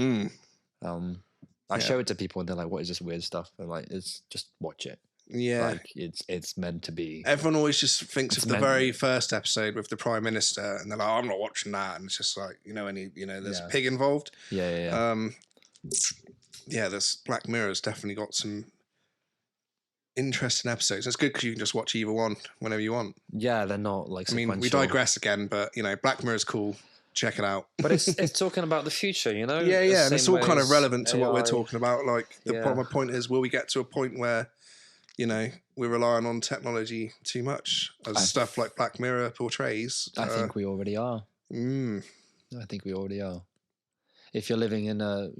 [SPEAKER 3] I show it to people and they're like, "What is this weird stuff?" And like, it's just watch it.
[SPEAKER 1] Yeah,
[SPEAKER 3] like it's meant to be.
[SPEAKER 1] Everyone always just thinks of the very first episode with the Prime Minister, and they're like, oh, "I'm not watching that." And it's just like, there's a pig involved.
[SPEAKER 3] Yeah.
[SPEAKER 1] This Black Mirror's definitely got some interesting episodes. It's good because you can just watch either one whenever you want.
[SPEAKER 3] Yeah, they're not like. Sequential.
[SPEAKER 1] I mean, we digress again, but Black Mirror's cool. Check it out.
[SPEAKER 2] But it's talking about the future,
[SPEAKER 1] Yeah, and it's all kind of relevant to what we're talking about. Like my point is, will we get to a point where we're relying on technology too much as stuff like Black Mirror portrays?
[SPEAKER 3] I think we already are. I think we already are. If you're living in a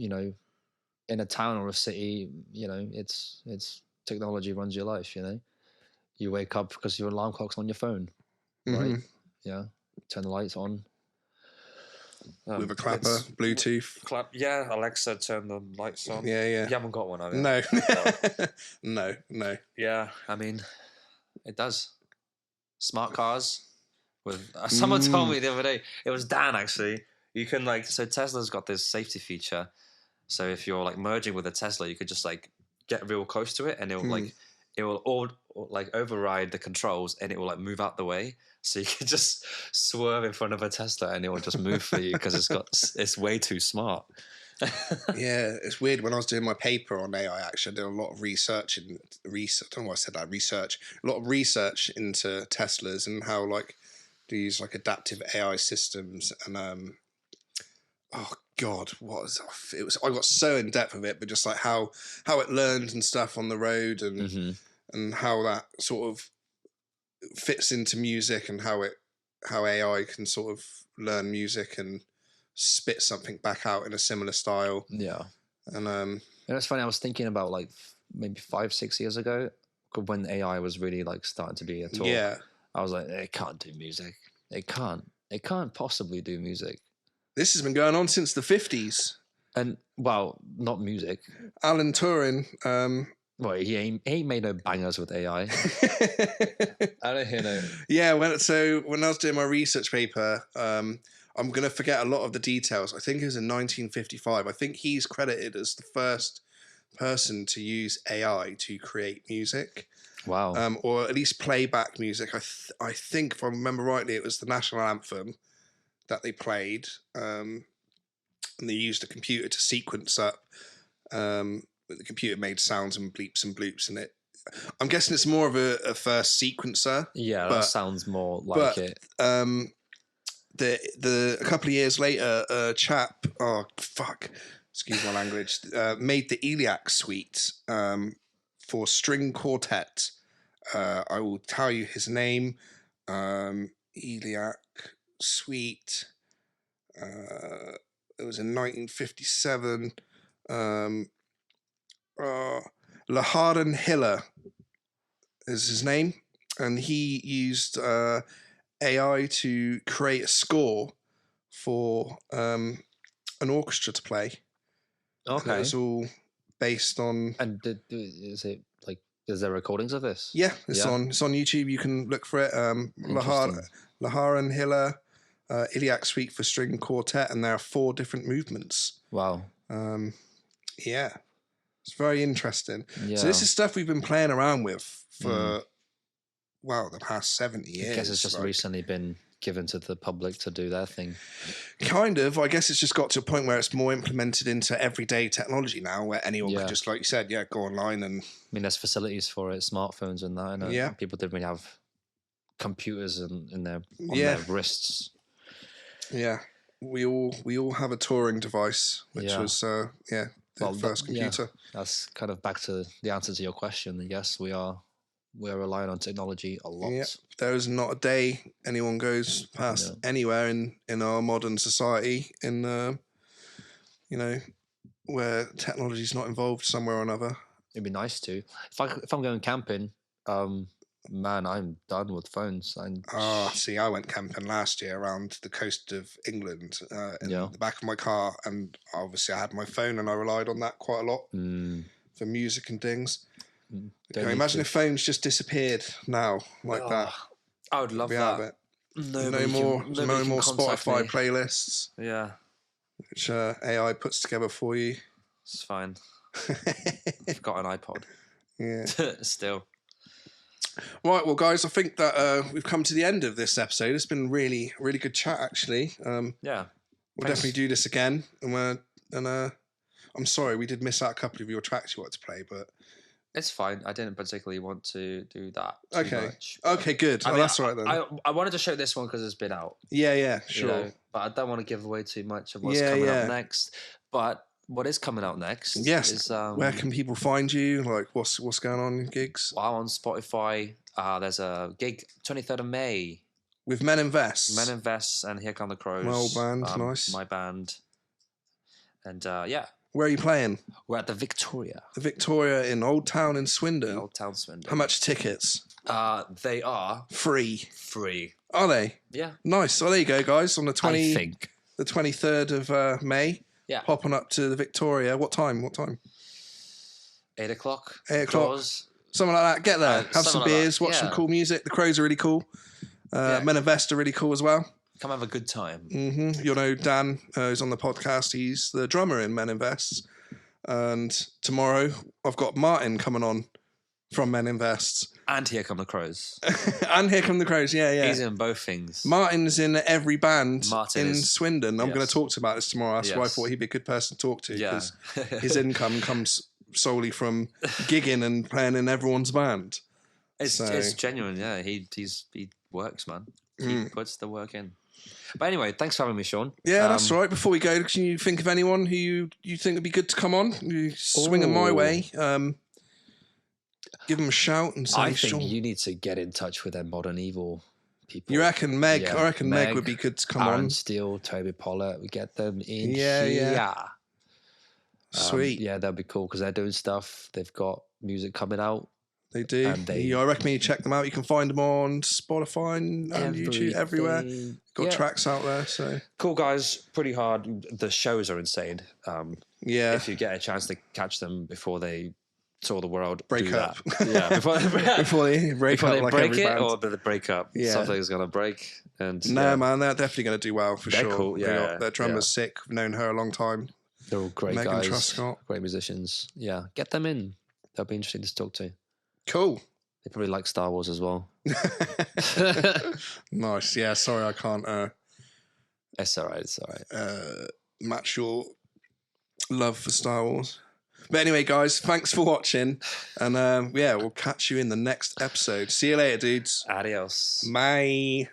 [SPEAKER 3] town or a city, it's technology runs your life. You wake up because your alarm clock's on your phone, right? Yeah, turn the lights on.
[SPEAKER 1] With a clapper, Bluetooth.
[SPEAKER 2] Yeah, Alexa, turn the lights on.
[SPEAKER 1] Yeah.
[SPEAKER 2] You haven't got one, have you?
[SPEAKER 1] No. No.
[SPEAKER 2] Yeah, I mean, it does. Smart cars. With someone told me the other day, it was Dan actually. You can so Tesla's got this safety feature. So if you're like merging with a Tesla, you could just like get real close to it, and it will override the controls, and it will like move out the way. So you can just swerve in front of a Tesla and it will just move for you because it's way too smart.
[SPEAKER 1] Yeah, it's weird. When I was doing my paper on AI, actually, I did a lot of research. I don't know why I said that. A lot of research into Teslas and how they use adaptive AI systems. And oh God, what was it? I got so in depth with it, but just like how it learns and stuff on the road, and how that sort of fits into music, and how AI can sort of learn music and spit something back out in a similar style.
[SPEAKER 3] Yeah.
[SPEAKER 1] And
[SPEAKER 3] it's funny, I was thinking about maybe 5-6 years ago when AI was really starting to be a talk.
[SPEAKER 1] Yeah.
[SPEAKER 3] I was like, it can't do music. It can't possibly do music.
[SPEAKER 1] This has been going on since the 50s.
[SPEAKER 3] And well, not music.
[SPEAKER 1] Alan Turing
[SPEAKER 3] Well, he ain't made no bangers with AI. I don't hear no.
[SPEAKER 1] Yeah, when I was doing my research paper, I'm going to forget a lot of the details. I think it was in 1955. I think he's credited as the first person to use AI to create music.
[SPEAKER 3] Wow.
[SPEAKER 1] Or at least playback music. I think, if I remember rightly, it was the national anthem that they played. And they used a computer to sequence up. The computer made sounds and bleeps and bloops in it. I'm guessing it's more of a first sequencer.
[SPEAKER 3] Yeah, that sounds more like it.
[SPEAKER 1] A couple of years later, a chap, excuse my language, made the Iliac suite for string quartet. I will tell you his name. Iliac suite. It was in 1957. Laharen Hiller is his name, and he used AI to create a score for an orchestra to play.
[SPEAKER 3] Okay,
[SPEAKER 1] and it was all based on.
[SPEAKER 3] And is there recordings of this?
[SPEAKER 1] Yeah, it's on YouTube. You can look for it. Laharen Hiller, Iliac Suite for String Quartet, and there are 4 different movements.
[SPEAKER 3] Wow.
[SPEAKER 1] Yeah. It's very interesting.
[SPEAKER 3] Yeah.
[SPEAKER 1] So this is stuff we've been playing around with for, the past 70 years.
[SPEAKER 3] I guess it's just recently been given to the public to do their thing.
[SPEAKER 1] Kind of. I guess it's just got to a point where it's more implemented into everyday technology now, where anyone can just, like you said, go online and...
[SPEAKER 3] I mean, there's facilities for it, smartphones and that. I know people didn't really have computers on their wrists.
[SPEAKER 1] Yeah. We all have a touring device, which was, the first computer.
[SPEAKER 3] That's kind of back to the answer to your question. Yes, we're relying on technology a lot.
[SPEAKER 1] Yeah, there is not a day anyone goes past anywhere in our modern society where technology is not involved somewhere or another.
[SPEAKER 3] It'd be nice to. If I'm going camping, man, I'm done with phones.
[SPEAKER 1] See, I went camping last year around the coast of England in the back of my car, and obviously I had my phone and I relied on that quite a lot for music and things. Can you imagine if phones just disappeared now like that?
[SPEAKER 2] I would love that.
[SPEAKER 1] No more Spotify playlists.
[SPEAKER 2] Yeah.
[SPEAKER 1] Which AI puts together for you.
[SPEAKER 2] It's fine. I've got an iPod.
[SPEAKER 1] Yeah.
[SPEAKER 2] Still.
[SPEAKER 1] Right, well, guys, I think that we've come to the end of this episode. It's been really, really good chat, actually. We'll definitely do this again. And I'm sorry, we did miss out a couple of your tracks you wanted to play, but...
[SPEAKER 2] It's fine. I didn't particularly want to do that too much.
[SPEAKER 1] Okay, good. That's all right then.
[SPEAKER 2] I wanted to show this one because it's been out.
[SPEAKER 1] Yeah, sure.
[SPEAKER 2] But I don't want to give away too much of what's coming up next. But what is coming out next?
[SPEAKER 1] Yes.
[SPEAKER 2] Is,
[SPEAKER 1] where can people find you? Like, what's going on in gigs?
[SPEAKER 2] Well, I'm on Spotify. There's a gig 23rd of May
[SPEAKER 1] with Men Invest.
[SPEAKER 2] Men Invest and Here Come the Crows.
[SPEAKER 1] My old band, nice.
[SPEAKER 2] My band, and
[SPEAKER 1] Where are you playing?
[SPEAKER 2] We're at the Victoria.
[SPEAKER 1] The Victoria in Old Town in Swindon.
[SPEAKER 2] Old Town Swindon.
[SPEAKER 1] How much tickets?
[SPEAKER 2] They are
[SPEAKER 1] free. Are they?
[SPEAKER 2] Yeah.
[SPEAKER 1] Nice. Well, there you go, guys. On the
[SPEAKER 3] 23rd
[SPEAKER 1] of May.
[SPEAKER 2] Yeah.
[SPEAKER 1] Popping up to the Victoria. What time?
[SPEAKER 2] 8 o'clock.
[SPEAKER 1] 8 o'clock. Doors. Something like that. Get there. Have some beers. Watch some cool music. The Crows are really cool. Men Invest are really cool as well.
[SPEAKER 2] Come have a good time.
[SPEAKER 1] Mm-hmm. You'll know Dan, who's on the podcast. He's the drummer in Men Invest. And tomorrow I've got Martin coming on from Men Invest.
[SPEAKER 2] And Here Come the Crows.
[SPEAKER 1] And Here Come the Crows, yeah.
[SPEAKER 2] He's in both things.
[SPEAKER 1] Martin's in every band in Swindon. I'm going to talk about this tomorrow. That's why I thought he'd be a good person to talk to. Because his income comes solely from gigging and playing in everyone's band.
[SPEAKER 2] It's genuine, yeah. He works, man. He puts the work in. But anyway, thanks for having me, Sean.
[SPEAKER 1] Yeah, that's all right. Before we go, can you think of anyone who you think would be good to come on? You swing them my way. Give them a shout and say,
[SPEAKER 3] I think you need to get in touch with them Modern Evil people.
[SPEAKER 1] You reckon Meg? Yeah, I reckon Meg would be good to come
[SPEAKER 3] Aaron
[SPEAKER 1] on.
[SPEAKER 3] Steele, Toby Pollard. We get them in
[SPEAKER 1] here. Sweet.
[SPEAKER 3] Yeah, that'd be cool because they're doing stuff. They've got music coming out.
[SPEAKER 1] They do. I recommend you check them out. You can find them on Spotify and YouTube, everywhere. Got tracks out there. So
[SPEAKER 3] cool, guys. Pretty hard. The shows are insane. If you get a chance to catch them before they tour the world.
[SPEAKER 1] Break
[SPEAKER 3] do
[SPEAKER 1] up.
[SPEAKER 3] That. Yeah, before
[SPEAKER 1] they break
[SPEAKER 3] before
[SPEAKER 1] up
[SPEAKER 3] they
[SPEAKER 1] like
[SPEAKER 3] break
[SPEAKER 1] every
[SPEAKER 3] it,
[SPEAKER 1] band.
[SPEAKER 3] or do they break up?
[SPEAKER 1] Yeah.
[SPEAKER 3] Something's gonna break. And
[SPEAKER 1] no, man, they're definitely going to do well for
[SPEAKER 3] they're
[SPEAKER 1] sure.
[SPEAKER 3] Cool. Yeah,
[SPEAKER 1] their drummer's sick. I've known her a long time.
[SPEAKER 3] They're all great
[SPEAKER 1] Megan
[SPEAKER 3] guys,
[SPEAKER 1] Truscott.
[SPEAKER 3] great musicians. Yeah, get them in. They'll be interesting to talk to.
[SPEAKER 1] Cool.
[SPEAKER 3] They probably like Star Wars as well.
[SPEAKER 1] Nice. Yeah, sorry I can't
[SPEAKER 3] It's all right. It's all right.
[SPEAKER 1] Match your love for Star Wars. But anyway, guys, thanks for watching. And we'll catch you in the next episode. See you later, dudes.
[SPEAKER 2] Adios.
[SPEAKER 1] Bye.